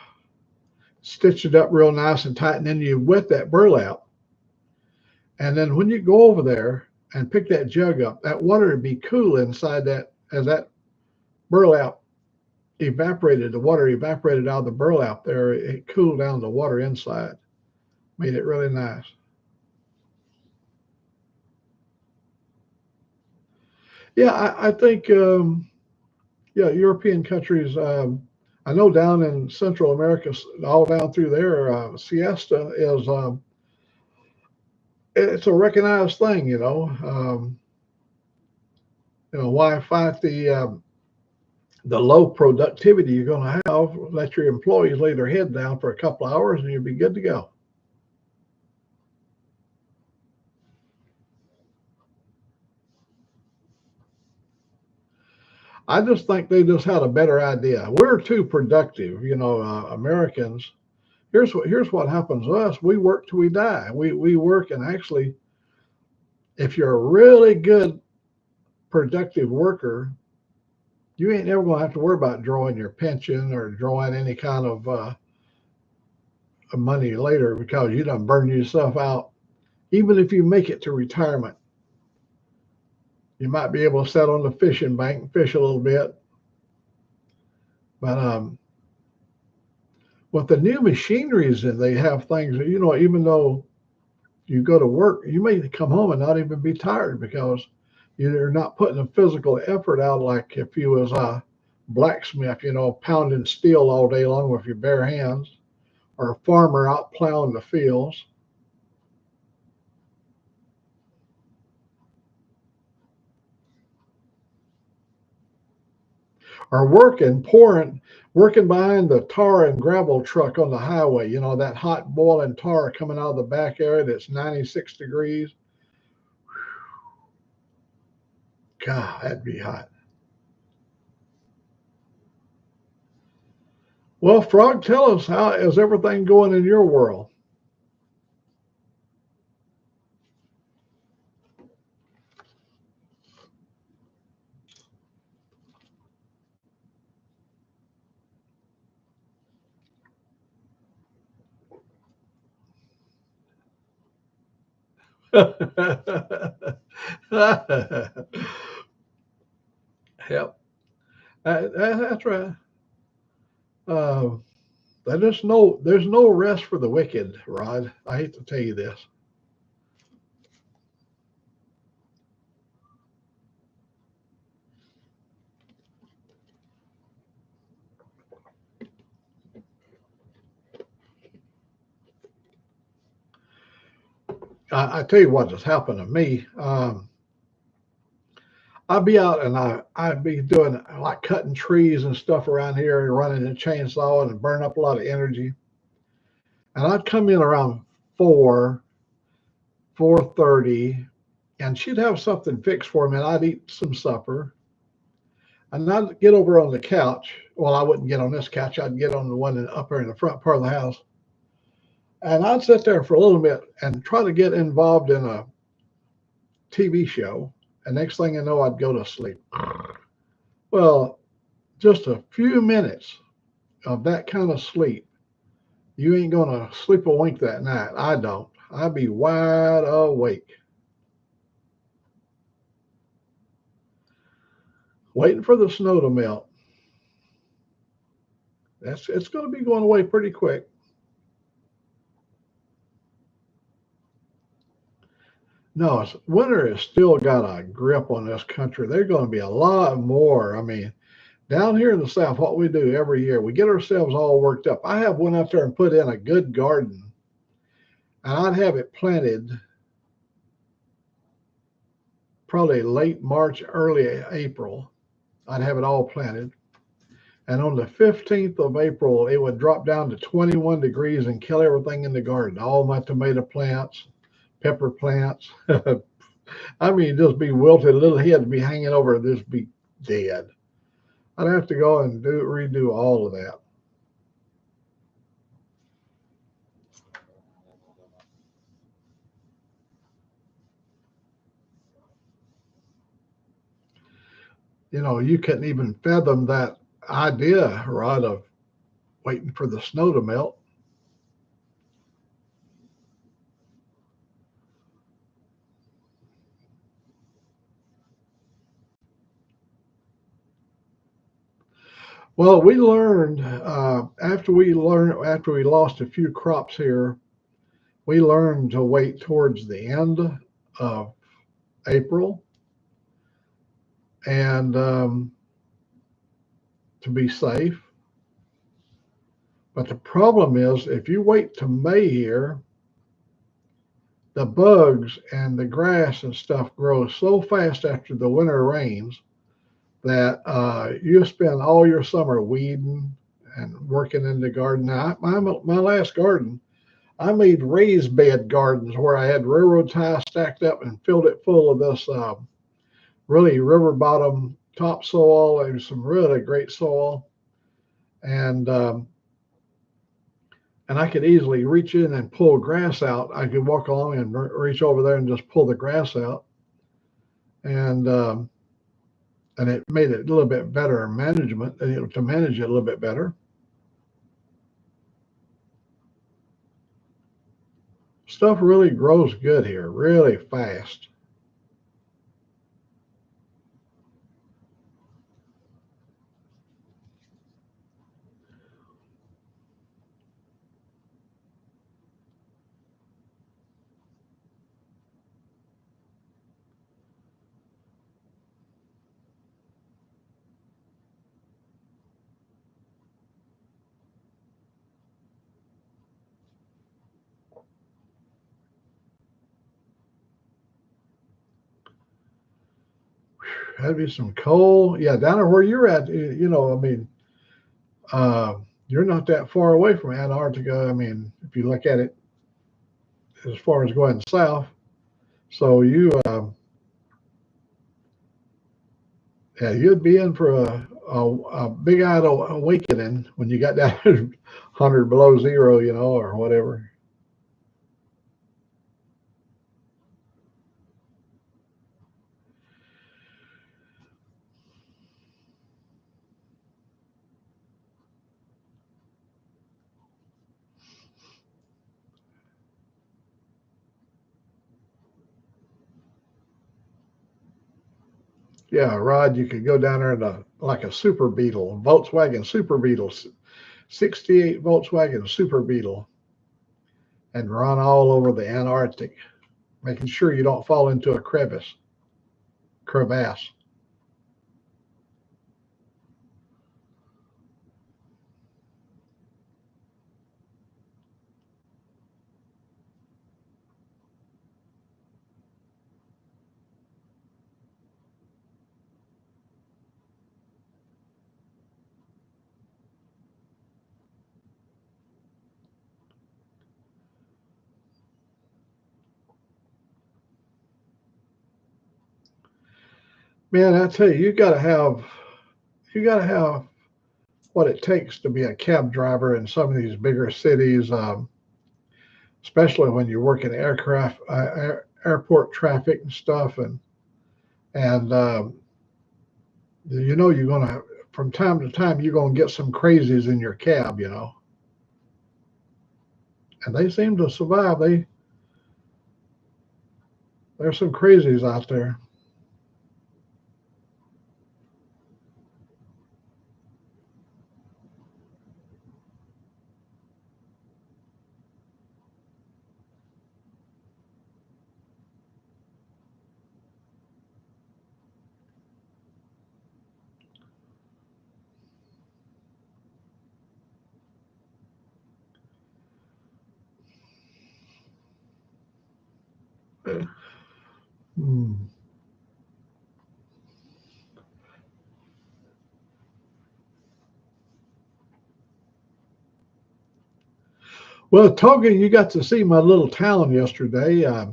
Stitch it up real nice and tight, and then you wet that burlap. And then when you go over there and pick that jug up, that water would be cool inside that as that burlap evaporated. The water evaporated out of the burlap there. It cooled down the water inside, made it really nice. Yeah, I think yeah, European countries. I know down in Central America, all down through there, siesta is it's a recognized thing. Why fight the low productivity you're going to have? Let your employees lay their head down for a couple of hours, and you'll be good to go. I just think they just had a better idea. We're too productive, Americans. Here's what happens to us. We work till we die. We work, and actually, if you're a really good productive worker, you ain't never gonna have to worry about drawing your pension or drawing any kind of money later because you done burned yourself out. Even if you make it to retirement, you might be able to sit on the fishing bank and fish a little bit. But with the new machineries, and they have things that, even though you go to work, you may come home and not even be tired because you're not putting a physical effort out like if you was a blacksmith, pounding steel all day long with your bare hands, or a farmer out plowing the fields. Or working behind the tar and gravel truck on the highway, that hot boiling tar coming out of the back area that's 96 degrees. God, that'd be hot. Well, Frog, tell us, how is everything going in your world? Yep, that's right. Uh, there's no rest for the wicked, Rod. I hate to tell you this. I tell you what has happened to me. I'd be out and I'd be doing like cutting trees and stuff around here and running a chainsaw and burn up a lot of energy. And I'd come in around 4:30, and she'd have something fixed for me, and I'd eat some supper. And I'd get over on the couch. Well, I wouldn't get on this couch. I'd get on the one up there in the front part of the house. And I'd sit there for a little bit and try to get involved in a TV show. And next thing you know, I'd go to sleep. Well, just a few minutes of that kind of sleep, you ain't gonna sleep a wink that night. I don't. I'd be wide awake, waiting for the snow to melt. It's gonna be going away pretty quick. No, winter has still got a grip on this country. There's going to be a lot more. I mean, down here in the South, what we do every year, we get ourselves all worked up. I have went out there and put in a good garden, and I'd have it planted probably late March, early April. I'd have it all planted. And on the 15th of April, it would drop down to 21 degrees and kill everything in the garden. All my tomato plants, pepper plants. I mean, just be wilted. Little heads be hanging over, just be dead. I'd have to go and redo all of that. You couldn't even fathom that. idea, Rod, of waiting for the snow to melt. Well, we learned after we lost a few crops here, we learned to wait towards the end of April and to be safe. But the problem is, if you wait to May here, the bugs and the grass and stuff grow so fast after the winter rains that you spend all your summer weeding and working in the garden. Now, my last garden, I made raised bed gardens where I had railroad ties stacked up and filled it full of this really river bottom topsoil. There was some really great soil, and and I could easily reach in and pull grass out. I could walk along and reach over there and just pull the grass out, and and it made it a little bit better management, to manage it a little bit better. Stuff really grows good here, really fast. That'd be some coal. Yeah, down there where you're at, I mean, uh, you're not that far away from Antarctica. I mean, if you look at it as far as going south, so yeah, you'd be in for a big-eyed awakening when you got down 100 below zero, or whatever. Yeah, Rod, you could go down there in like a Super Beetle, Volkswagen Super Beetle, 68 Volkswagen Super Beetle, and run all over the Antarctic, making sure you don't fall into a crevasse. Man, I tell you, you got to have what it takes to be a cab driver in some of these bigger cities, especially when you work in airport traffic and stuff, and you're gonna from time to time you're gonna get some crazies in your cab, and they seem to survive. There's some crazies out there. Hmm. Well, Toga, you got to see my little town yesterday. I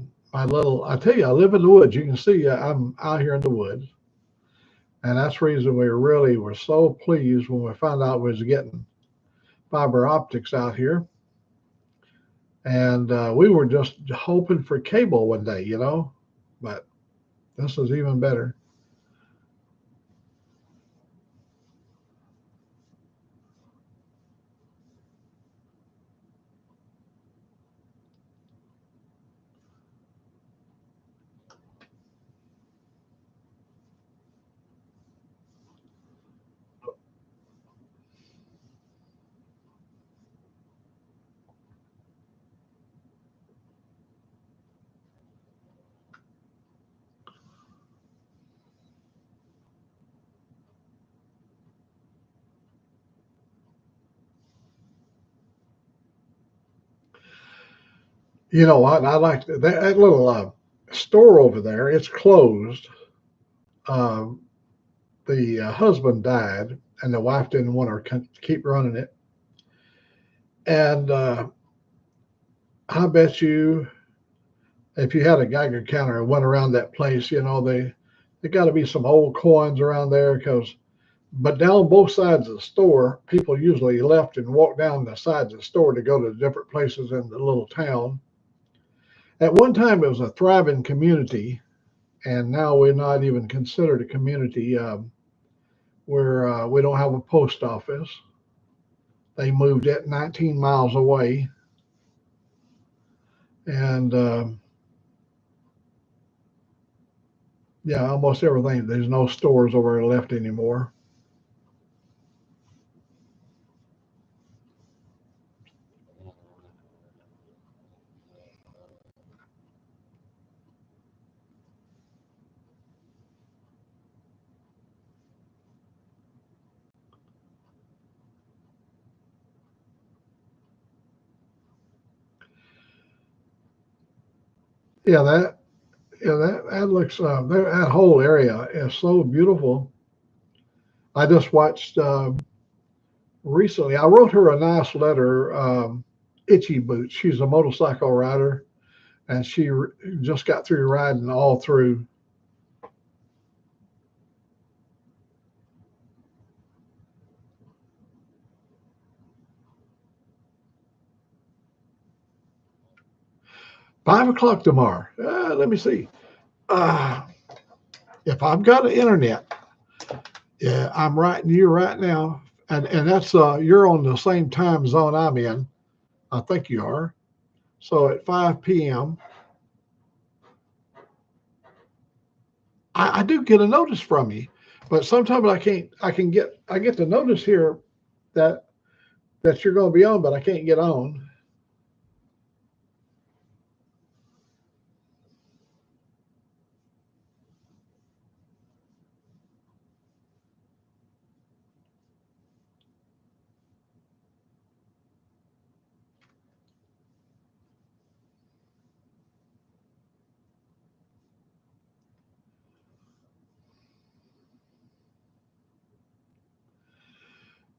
tell you, I live in the woods. You can see I'm out here in the woods. And that's the reason we really were so pleased when we found out we was getting fiber optics out here. And we were just hoping for cable one day, but this is even better. You know what? I like that little store over there. It's closed. Um, the husband died, and the wife didn't want her to keep running it. And I bet you, if you had a Geiger counter and went around that place, you know they got to be some old coins around there because. But down both sides of the store, people usually left and walked down the sides of the store to go to different places in the little town. At one time, it was a thriving community, and now we're not even considered a community. Where we don't have a post office. They moved it 19 miles away, and yeah, almost everything. There's no stores over there left anymore. Yeah, that looks that whole area is so beautiful. I just watched recently. I wrote her a nice letter. Itchy Boots. She's a motorcycle rider, and she just got through riding all through. 5 o'clock tomorrow. Let me see. Uh, if I've got an internet, yeah, I'm writing you right now, and that's you're on the same time zone I'm in. I think you are. So at 5 p.m., I do get a notice from you, but sometimes I can't. I get the notice here that you're going to be on, but I can't get on.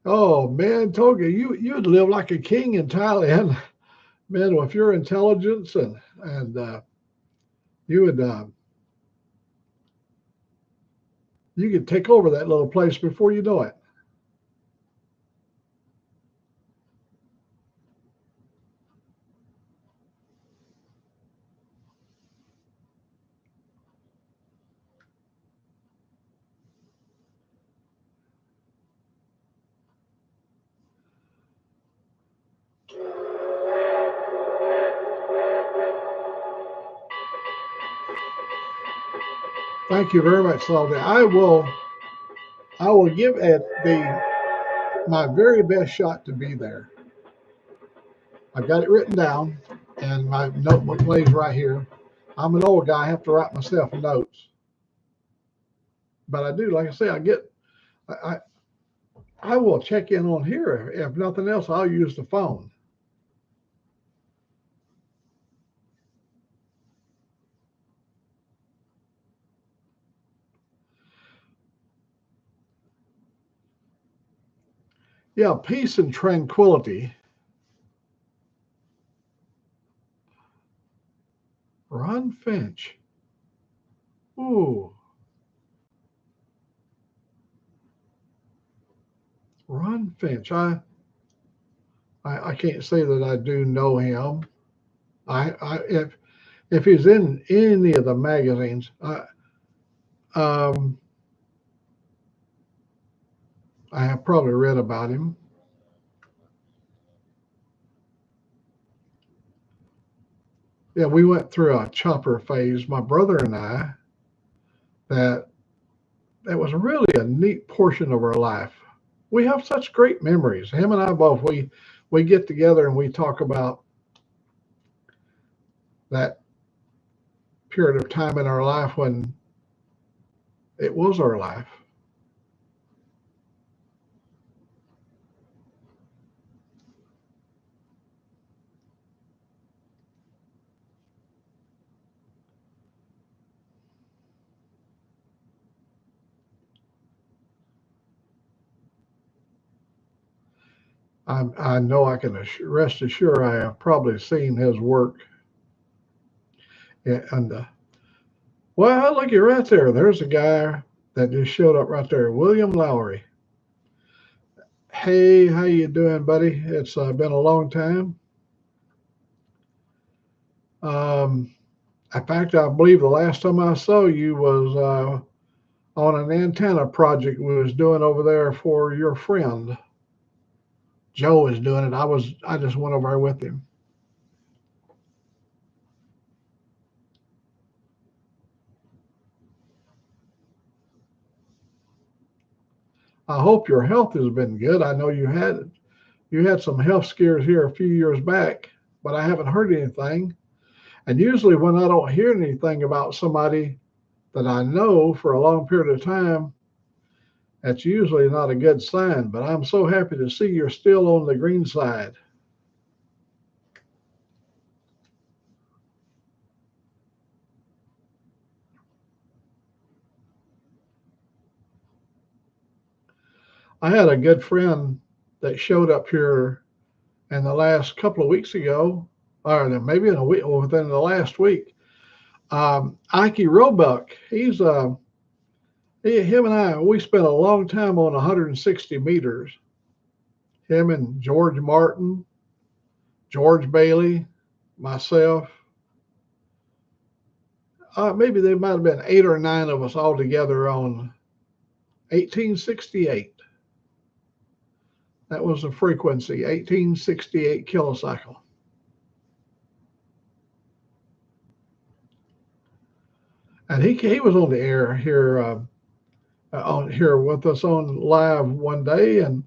Oh man, Toga, you'd live like a king in Thailand, man. With your intelligence and you would you could take over that little place before you know it. Thank you very much, Salty. I will give it the my very best shot to be there. I've got it written down, and my notebook lays right here. I'm an old guy; I have to write myself notes, but I do. Like I say, I I will check in on here. If nothing else, I'll use the phone. Yeah, peace and tranquility. Ron Finch. Ooh, Ron Finch. I can't say that I do know him. I if he's in any of the magazines, um, I have probably read about him. Yeah, we went through a chopper phase, my brother and I, that that was really a neat portion of our life. We have such great memories. Him and I both we get together and we talk about that period of time in our life when it was our life. I know I can rest assured I have probably seen his work. And well, look, you're right there. There's a guy that just showed up right there, William Lowry. Hey, how you doing, buddy? It's been a long time. Um, in fact, I believe the last time I saw you was on an antenna project we was doing over there for your friend. Joe is doing it. I just went over there with him. I hope your health has been good. I know you had some health scares here a few years back, but I haven't heard anything. And usually when I don't hear anything about somebody that I know for a long period of time, that's usually not a good sign. But I'm so happy to see you're still on the green side. I had a good friend that showed up here in the last couple of weeks ago, or maybe in a week, or within the last week. Ike Roebuck, him and I, we spent a long time on 160 meters. Him and George Martin, George Bailey, myself. Maybe there might have been 8 or 9 of us all together on 1868. That was the frequency, 1868 kilocycle. And he was on the air here on here with us on live one day, and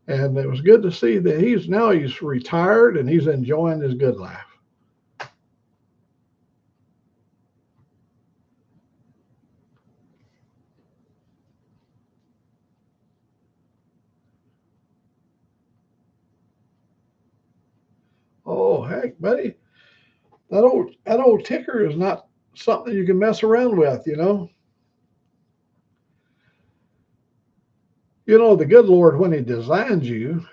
it was good to see that he's retired and he's enjoying his good life. Oh heck, buddy, that old ticker is not something you can mess around with. The good Lord, when He designed you,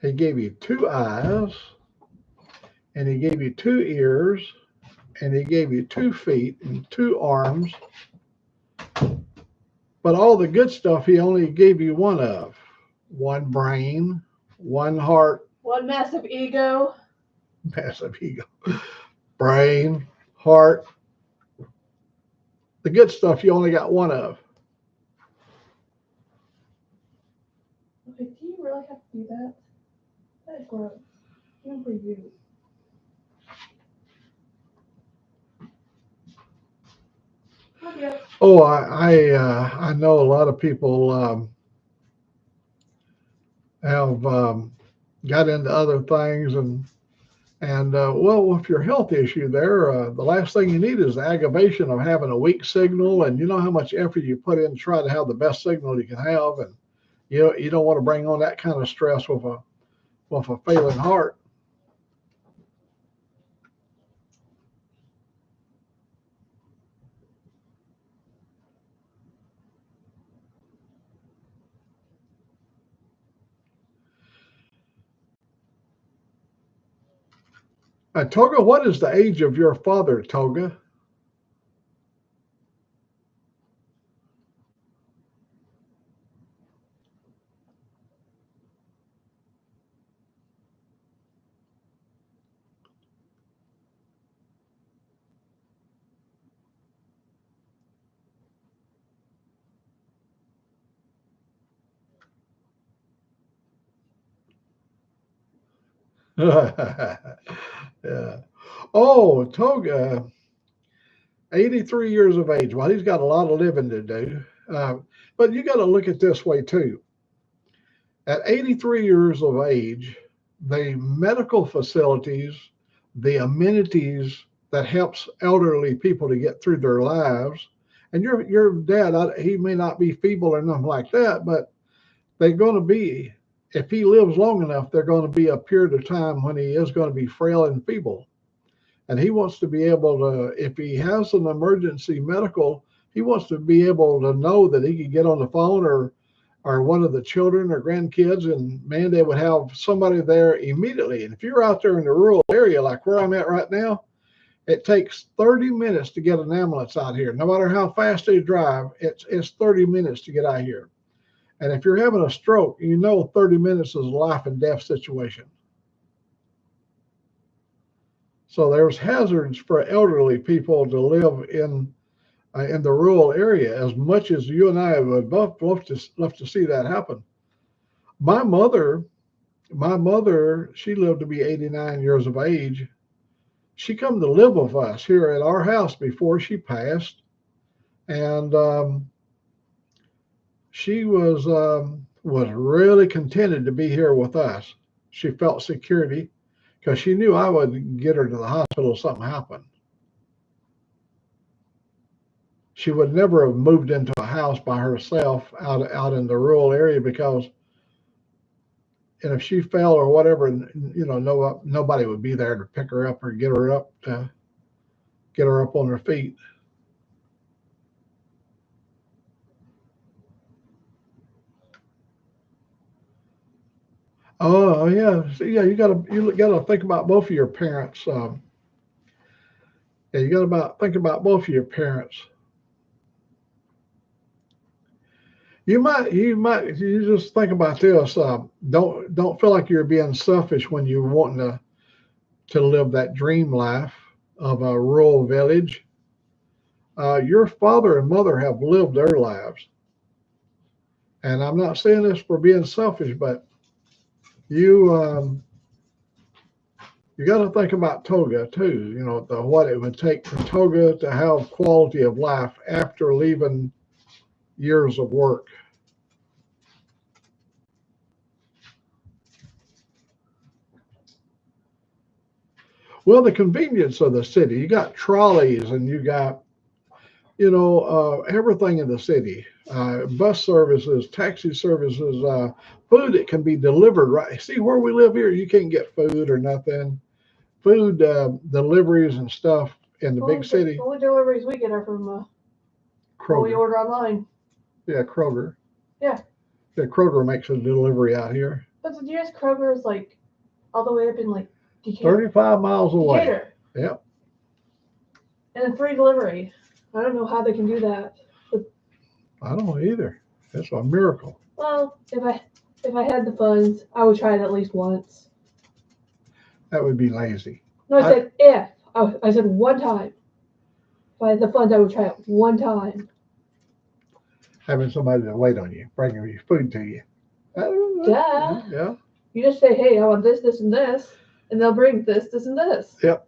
He gave you 2 eyes, and He gave you 2 ears, and He gave you 2 feet and 2 arms. But all the good stuff He only gave you one of: one brain, one heart, One massive ego. massive ego, brain, heart. The good stuff you only got one of. Okay, do you really have to do that? That is gross. Even for you. Okay. Oh, I know a lot of people have got into other things, and well, with your health issue there, the last thing you need is the aggravation of having a weak signal, and you know how much effort you put in to try to have the best signal you can have, and you don't want to bring on that kind of stress with a failing heart. Toga, what is the age of your father, Toga? Yeah. Oh, Toga, 83 years of age. Well, he's got a lot of living to do. Uh, but you got to look at this way too. At 83 years of age, the medical facilities, the amenities that helps elderly people to get through their lives, and your dad, he may not be feeble or nothing like that, but they're going to be, if he lives long enough, they're going to be a period of time when he is going to be frail and feeble. And he wants to be able to, if he has an emergency medical, he wants to be able to know that he can get on the phone or one of the children or grandkids, and man, they would have somebody there immediately. And if you're out there in the rural area like where I'm at right now, it takes 30 minutes to get an ambulance out here. No matter how fast they drive, it's 30 minutes to get out here. And if you're having a stroke, 30 minutes is a life and death situation. So there's hazards for elderly people to live in the rural area, as much as you and I would both love to see that happen. My mother, she lived to be 89 years of age. She come to live with us here at our house before she passed, and she was really contented to be here with us. She felt security because she knew I would get her to the hospital if something happened. She would never have moved into a house by herself out in the rural area because, and if she fell or whatever, nobody would be there to pick her up or get her up on her feet. Oh yeah, so, yeah. You gotta think about both of your parents. Yeah, you gotta think about both of your parents. You just think about this. Don't feel like you're being selfish when you're wanting to live that dream life of a rural village. Your father and mother have lived their lives, and I'm not saying this for being selfish, but you you got to think about Toga too. What it would take for Toga to have quality of life after leaving years of work. Well, the convenience of the city, you got trolleys and you got, everything in the city, bus services, taxi services, food that can be delivered right. See, where we live here, you can't get food or nothing. Food deliveries and stuff in the big city. The only deliveries we get are from Kroger. we order online. Yeah, Kroger. Yeah. Yeah, Kroger makes a delivery out here. But the nearest Kroger is like all the way up in like Decatur. 35 miles away. Decatur. Yep. And a free delivery. I don't know how they can do that. But I don't know either. That's a miracle. Well, if I had the funds, I would try it at least once. That would be lazy. No, I said if. I said one time. If I had the funds, I would try it one time. Having somebody to wait on you, bringing your food to you. Duh. Yeah. You just say, hey, I want this, this, and this, and they'll bring this, this, and this. Yep.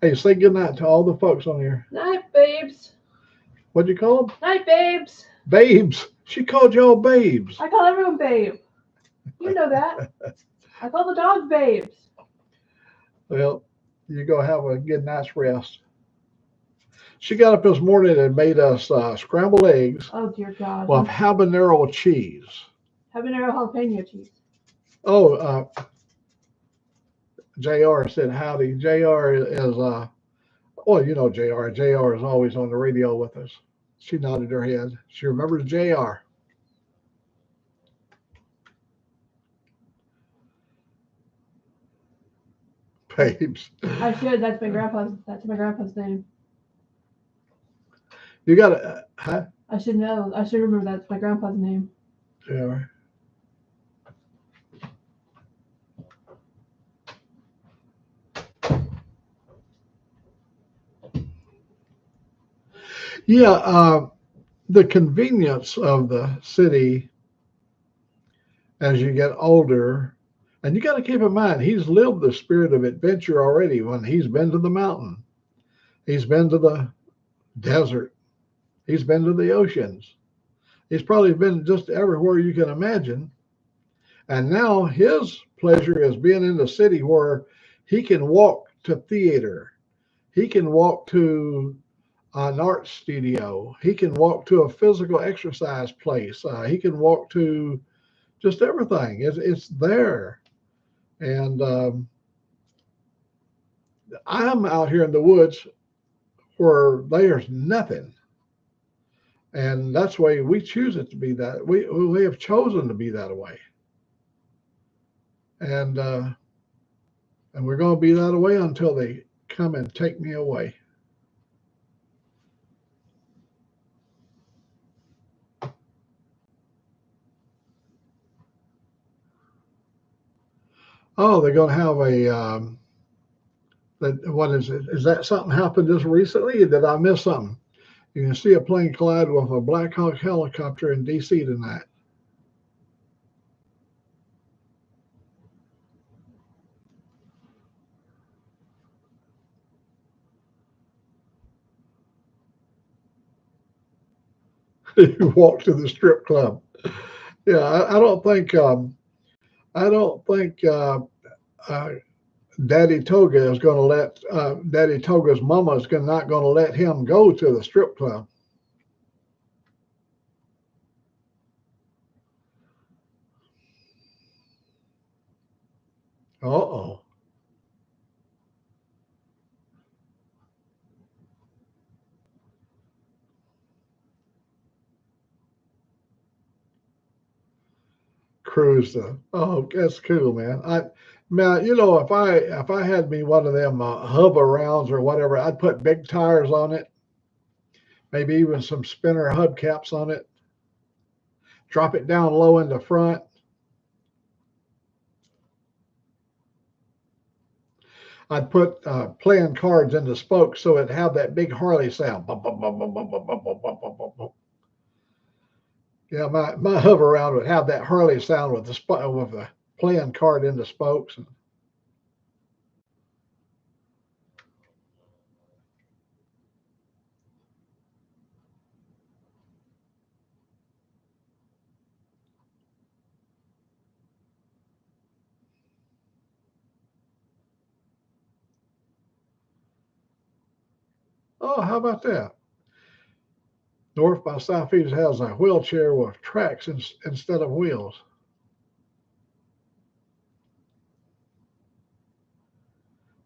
Hey, say goodnight to all the folks on here. Night, babes. What'd you call them? Night, babes. Babes. She called y'all babes. I call everyone babe. You know that. I call the dog babes. Well, you go have a good night's rest. She got up this morning and made us scrambled eggs Oh, dear God. with habanero cheese. Habanero jalapeno cheese. Oh, JR said howdy. JR is, well, you know JR. JR is always on the radio with us. She nodded her head. She remembers JR. Babes. I should. That's my grandpa's name. You got to, huh? I should know. I should remember that's my grandpa's name. JR. Yeah, the convenience of the city as you get older, and you got to keep in mind, he's lived the spirit of adventure already when he's been to the mountain. He's been to the desert. He's been to the oceans. He's probably been just everywhere you can imagine. And now his pleasure is being in the city where he can walk to theater. He can walk to an art studio. He can walk to a physical exercise place. He can walk to just everything. It's there. And I'm out here in the woods where there's nothing. And that's the way we choose it to be that. We have chosen to be that way. And and we're going to be that way until they come and take me away. Oh, they're going to have a what is it? Is that something happened just recently? Or did I miss something? You can see a plane collide with a Black Hawk helicopter in D.C. tonight. You walk to the strip club. Yeah, I don't think I don't think uh, Daddy Toga is going to let Daddy Toga's mama is not going to let him go to the strip club. Uh oh, cruise the. Oh, that's cool, man. Man, if I had me one of them hover rounds or whatever, I'd put big tires on it, maybe even some spinner hubcaps on it. Drop it down low in the front. I'd put playing cards in the spokes so it'd have that big Harley sound. Bum, bum, bum, bum, bum, bum, bum, bum, bum, bum, bum. Yeah, my hover round would have that Harley sound with the playing card in the spokes. Oh, how about that? North by Southeast has a wheelchair with tracks instead of wheels.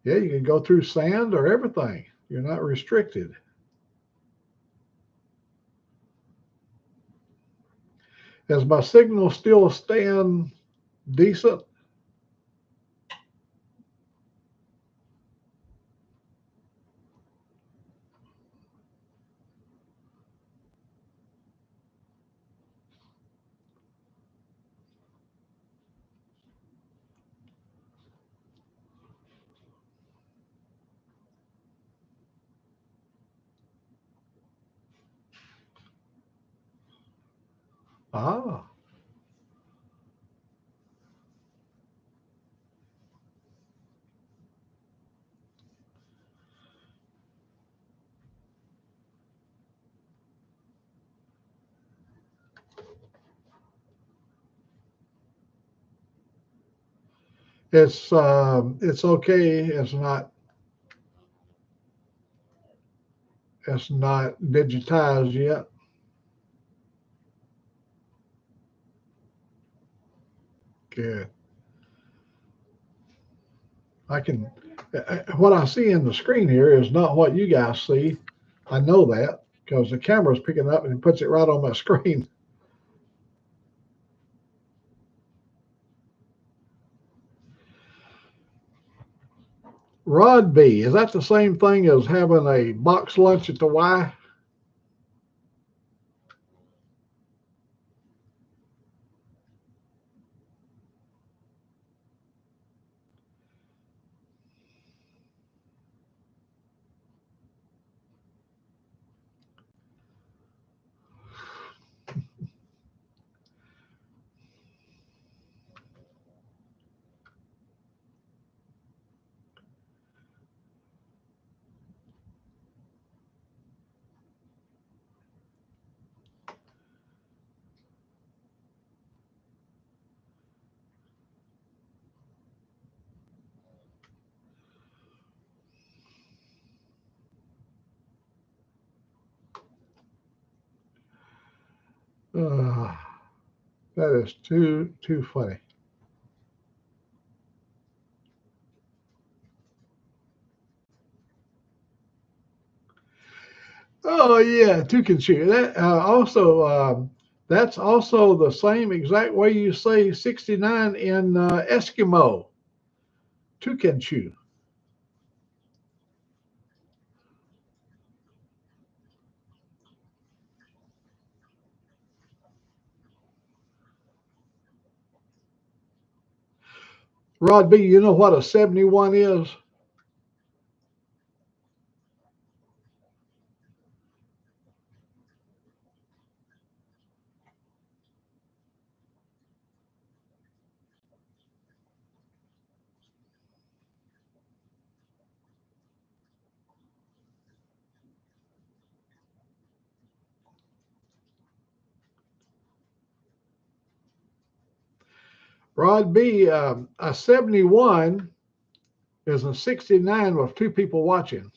Yeah, you can go through sand or everything. You're not restricted. Is my signal still staying decent? Ah, it's okay. It's not digitized yet. Good. I can. What I see in the screen here is not what you guys see. I know that because the camera's picking up and puts it right on my screen. Rod B, is that the same thing as having a box lunch at the Y? Uh, that is too funny. Oh yeah, toucan shoe. That also that's also the same exact way you say 69 in Eskimo. Toucan shoe. Rod B, you know what a 71 is? Rod B, a 71 is a 69 with two people watching.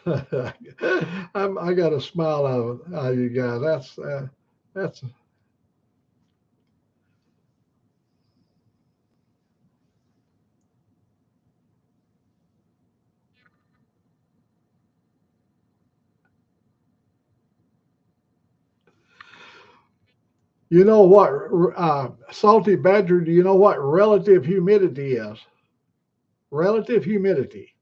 I got a smile out of you guys. That's you know what salty badger. Do you know what relative humidity is? Relative humidity.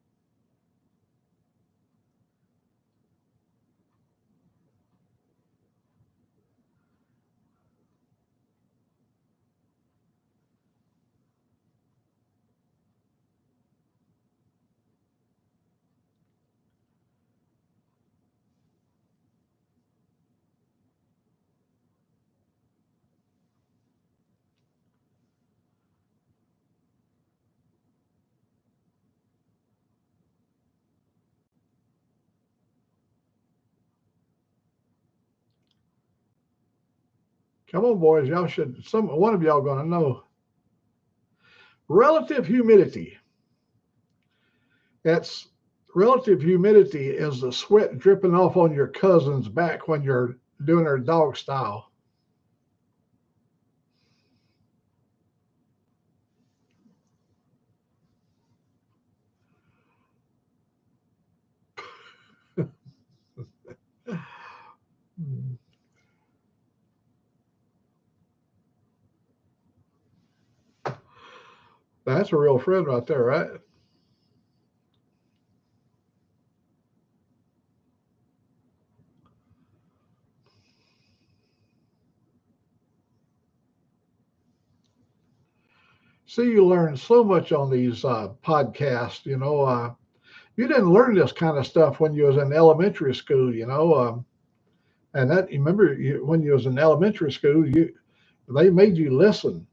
Come on, boys. Y'all should. Some one of y'all gonna know. Relative humidity. That's relative humidity is the sweat dripping off on your cousin's back when you're doing her dog style. That's a real friend right there, right? See, you learn so much on these podcasts. You didn't learn this kind of stuff when you was in elementary school. And that you remember when you was in elementary school, you they made you listen.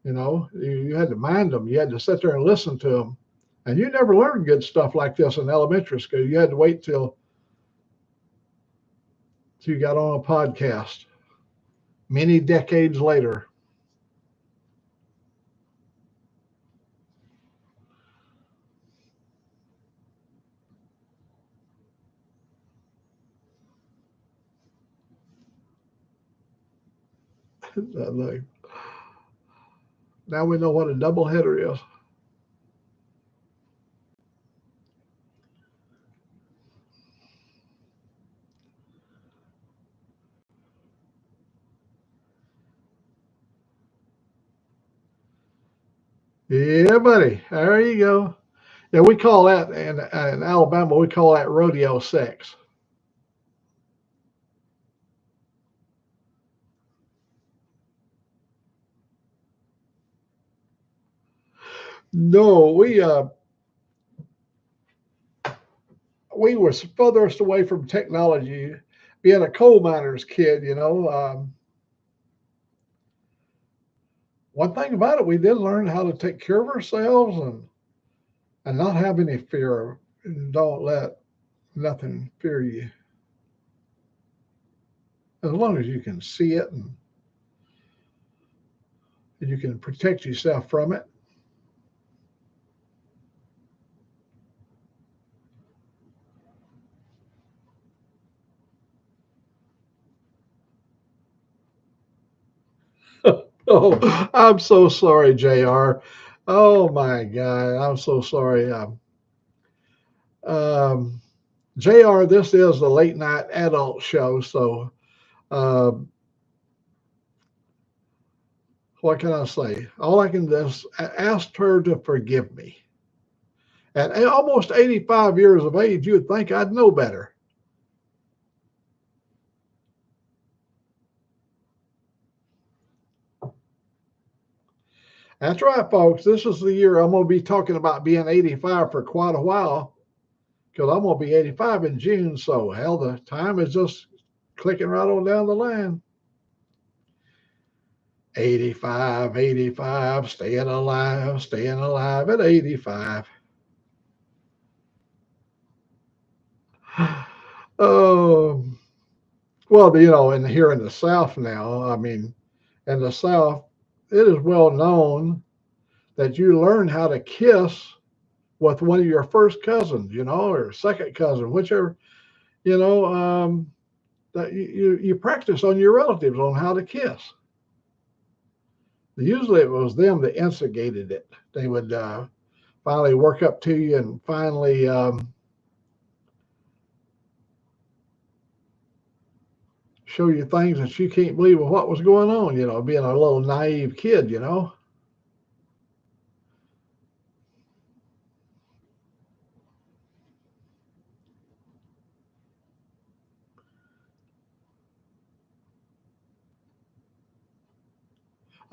You had to mind them. You had to sit there and listen to them. And you never learned good stuff like this in elementary school. You had to wait till you got on a podcast many decades later. Like, now we know what a double header is. Yeah, buddy. There you go. Yeah, we call that in Alabama. We call that rodeo sex. No, we were furthest away from technology. Being a coal miner's kid, one thing about it, we did learn how to take care of ourselves and not have any fear. Don't let nothing fear you. As long as you can see it and and you can protect yourself from it. Oh, I'm so sorry, JR. Oh my God, I'm so sorry. Um, JR, this is the late night adult show, so um, what can I say? All I can do is ask her to forgive me. At almost 85 years of age, you'd think I'd know better. That's right, folks. This is the year I'm going to be talking about being 85 for quite a while because I'm going to be 85 in June. So, hell, the time is just clicking right on down the line. 85, 85, staying alive at 85. Um, well, and here in the South now, I mean, in the South, it is well known that you learn how to kiss with one of your first cousins, or second cousin, whichever, that you practice on your relatives on how to kiss. Usually it was them that instigated it. They would finally work up to you and finally show you things that you can't believe of what was going on, being a little naive kid.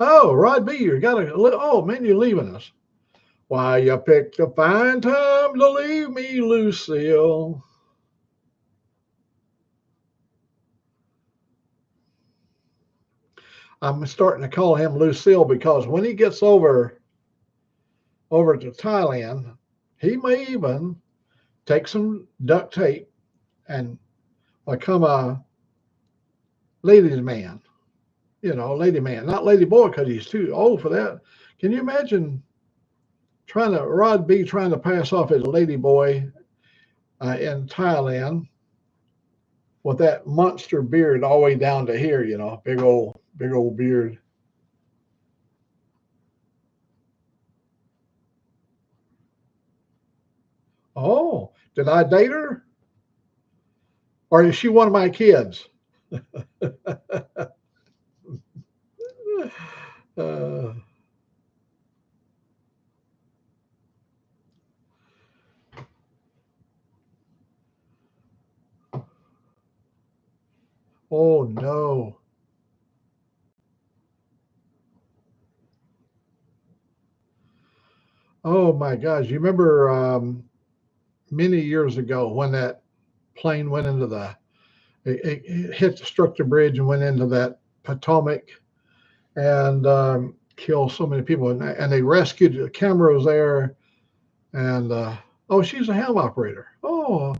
Oh, Rod B, you got to, oh man, you're leaving us. Why, you picked a fine time to leave me, Lucille. I'm starting to call him Lucille because when he gets over to Thailand, he may even take some duct tape and become a ladies man, lady man, not lady boy because he's too old for that. Can you imagine Rod B trying to pass off as a lady boy in Thailand with that monster beard all the way down to here, big old beard. Oh, did I date her? Or is she one of my kids? uh, oh no. Oh my gosh. You remember many years ago when that plane went into it hit struck the bridge and went into that Potomac and killed so many people. And they rescued the camera was there. And oh, she's a ham operator. Oh,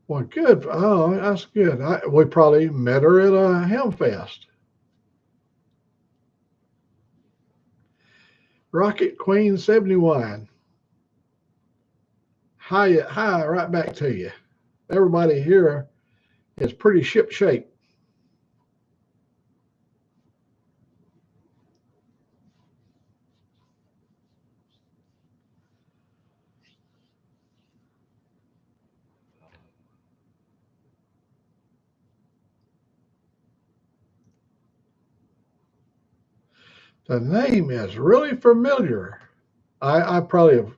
well, good. Oh, that's good. We probably met her at a ham fest. Rocket Queen 71. Hi, right back to you. Everybody here is pretty ship shape. The name is really familiar. I probably have.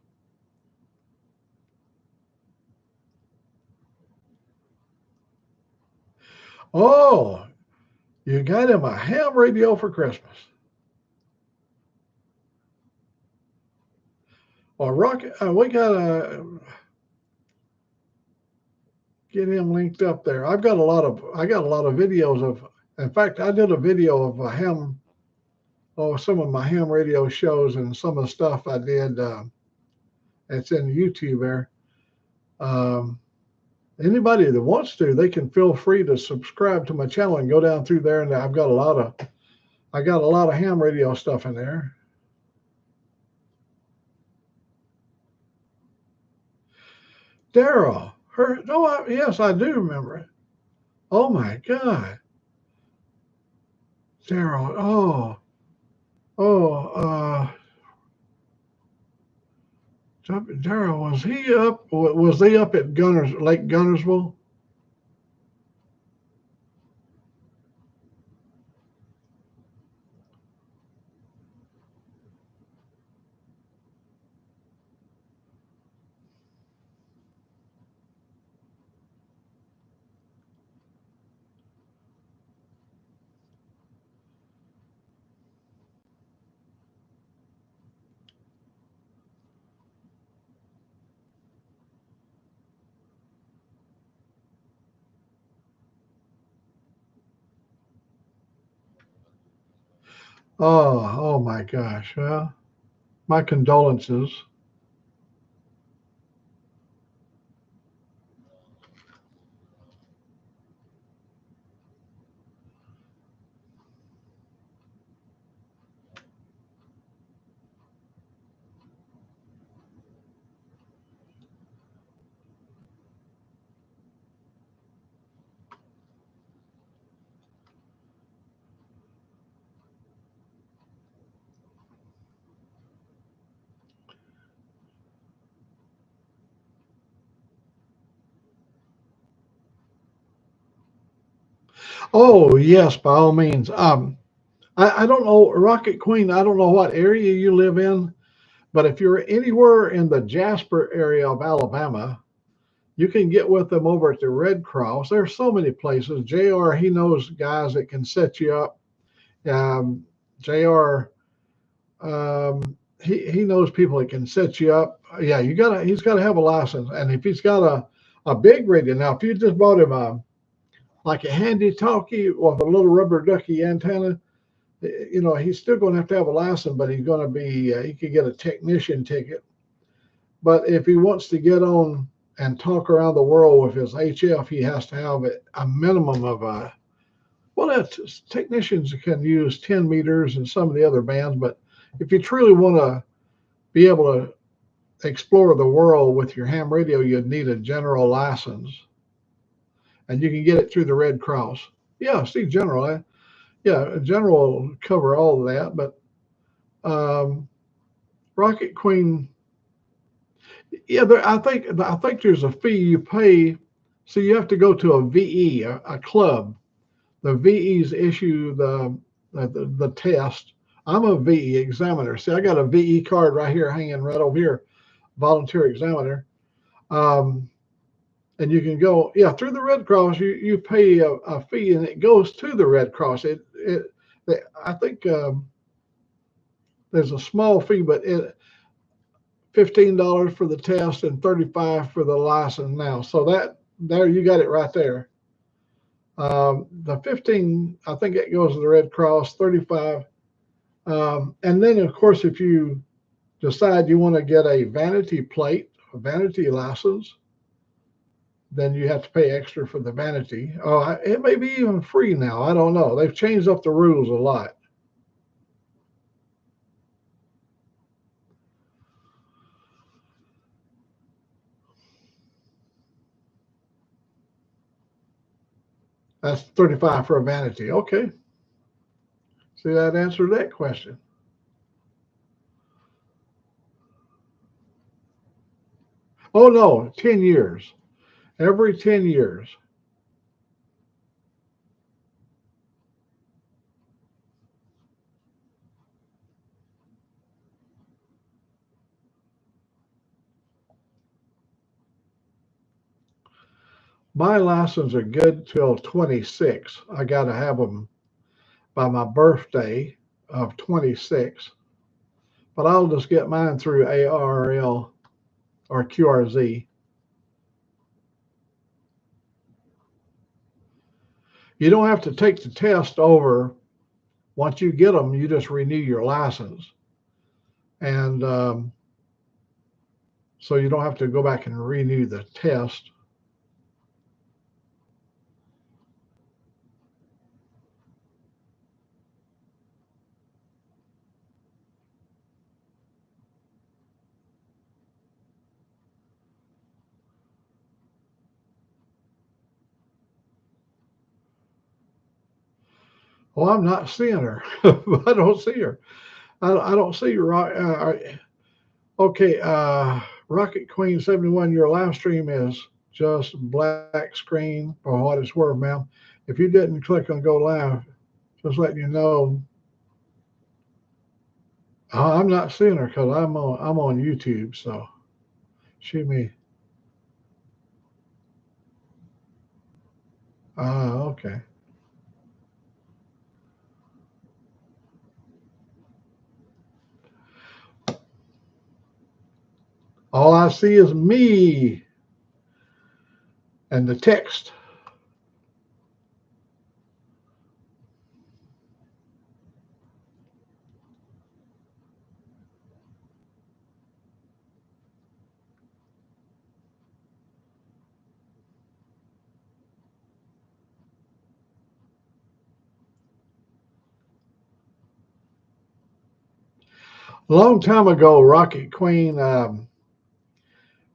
Oh, you got him a ham radio for Christmas. Well, Rocket, we gotta get him linked up there. I got a lot of videos of. In fact, I did a video of a ham. Oh, some of my ham radio shows and some of the stuff I did. It's in YouTube there. Um, Anybody that wants to, they can feel free to subscribe to my channel and go down through there. And I've got a lot of I got a lot of ham radio stuff in there. Daryl, her, no, yes, I do remember it. Oh my God. Daryl, oh, Daryl, was he up? Was they up at Lake Gunnersville? Oh my gosh. Well, my condolences. Oh yes, by all means. I don't know, Rocket Queen. I don't know what area you live in, but if you're anywhere in the Jasper area of Alabama, you can get with them over at the Red Cross. There's so many places. Jr. He knows guys that can set you up. Jr. He knows people that can set you up. Yeah, he's gotta have a license, and if he's got a big radio now, if you just bought him like a handy talkie with a little rubber ducky antenna, he's still going to have a license, but he's going to be he could get a technician ticket. But if he wants to get on and talk around the world with his HF, he has to have a minimum of technicians can use 10 meters and some of the other bands, but if you truly want to be able to explore the world with your ham radio, you'd need a general license, and you can get it through the Red Cross. Yeah, see, general. Yeah, general will cover all of that, but um, Rocket Queen, yeah, I think there's a fee you pay. So you have to go to a VE, a club. The VEs issue the test. I'm a VE examiner. See, I got a VE card right here, hanging right over here, volunteer examiner. Um, and you can go, yeah, through the Red Cross. You pay a fee, and it goes to the Red Cross. I think there's a small fee, but $15 for the test and 35 for the license now. So that there you got it right there. The 15, I think it goes to the Red Cross, 35. And then of course, if you decide you want to get a vanity plate, a vanity license, then you have to pay extra for the vanity. Oh, it may be even free now. I don't know. They've changed up the rules a lot. That's 35 for a vanity. Okay. See, that answered that question. Oh no, 10 years. Every 10 years. My license are good till 26. I got to have them by my birthday of 26. But I'll just get mine through ARL or QRZ. You don't have to take the test over. Once you get them, you just renew your license. And so you don't have to go back and renew the test. Oh, I'm not seeing her. I don't see her. I don't see her. Okay, Rocket Queen 71, your live stream is just black screen for what it's worth, ma'am. If you didn't click on go live, just letting you know, I'm not seeing her because I'm on YouTube, so she may. Okay. All I see is me and the text. A long time ago, Rocket Queen,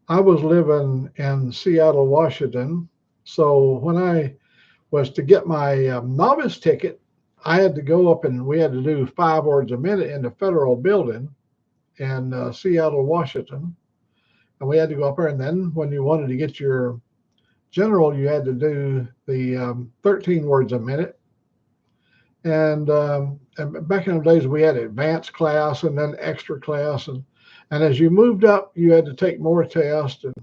I was living in Seattle, Washington. So when I was to get my novice ticket, I had to go up and we had to do 5 words a minute in the federal building in Seattle, Washington. And we had to go up there. And then when you wanted to get your general, you had to do the 13 words a minute. And back in the days, we had advanced class and then extra class. And as you moved up, you had to take more tests. And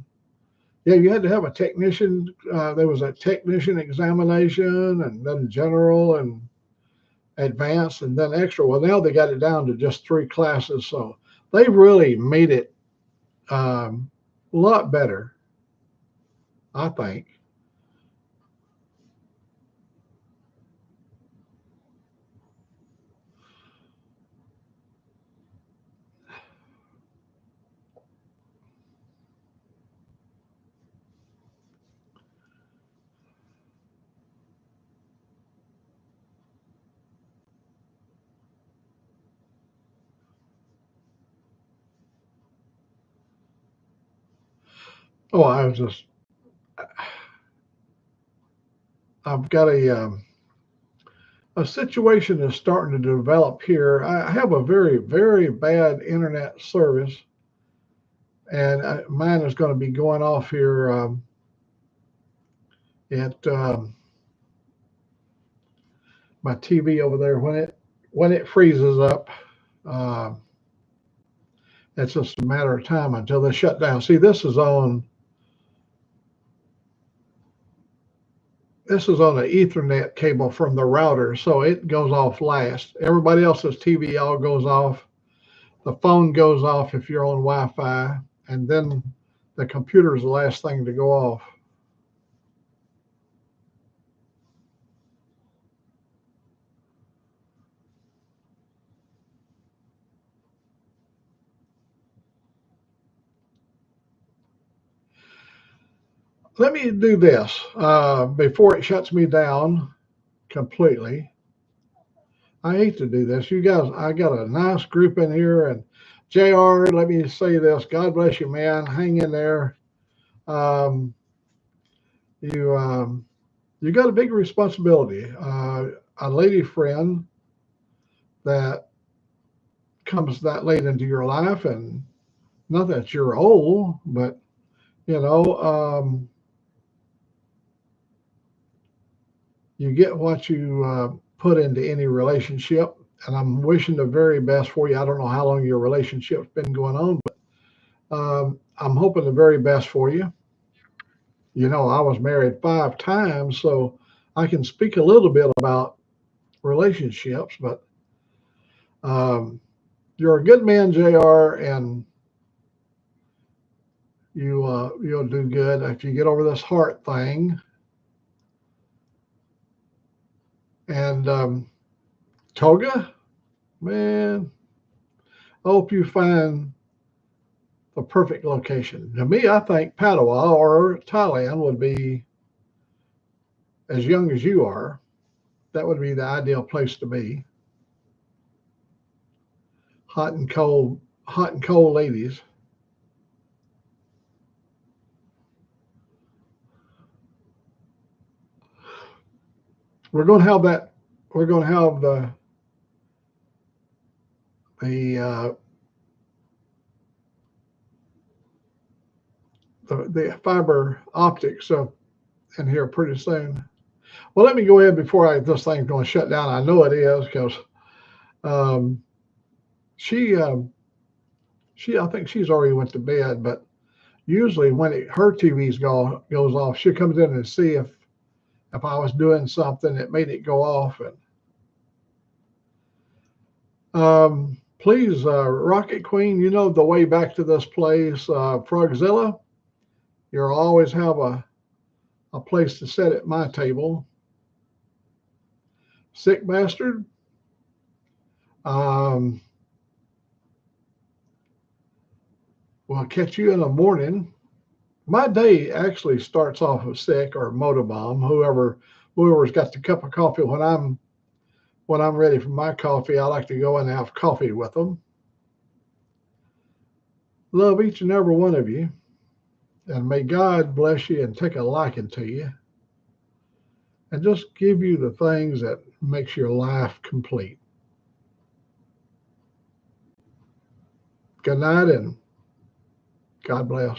yeah, you had to have a technician. There was a technician examination and then general and advanced and then extra. Well, now they got it down to just 3 classes. So they've really made it a lot better, I think. Oh, I've got a situation that's starting to develop here. I have a very, very bad internet service, and mine is going to be going off here at my TV over there when it freezes up. Uh, it's just a matter of time until they shut down. See, this is on an Ethernet cable from the router, so it goes off last. Everybody else's TV all goes off. The phone goes off if you're on Wi-Fi, and then the computer is the last thing to go off. Let me do this before it shuts me down completely. I hate to do this. You guys, I got a nice group in here, and JR, let me say this. God bless you, man. Hang in there. Um, you you got a big responsibility. A lady friend that comes that late into your life, and not that you're old, but you know, you get what you put into any relationship. And I'm wishing the very best for you. I don't know how long your relationship's been going on, but I'm hoping the very best for you. I was married 5 times, so I can speak a little bit about relationships, but um, you're a good man, JR, and you'll do good if you get over this heart thing. And Toga, man, I hope you find the perfect location. To me, I think Padua or Thailand would be, as young as you are, that would be the ideal place to be. Hot and cold ladies. We're going to have that. we're going to have the the fiber optics up in here pretty soon. Well, let me go ahead before this thing's going to shut down. I know it is because um, she I think she's already went to bed, but usually when her TV's goes off, she comes in and see if I was doing something that made it go off. And please, Rocket Queen, you know the way back to this place, Frogzilla. You'll always have a place to sit at my table. Sick bastard. Um, we'll catch you in the morning. My day actually starts off with Sick or Motobomb, whoever's got the cup of coffee. When I'm ready for my coffee, I like to go and have coffee with them. Love each and every one of you, and may God bless you and take a liking to you, and just give you the things that makes your life complete. Good night and God bless.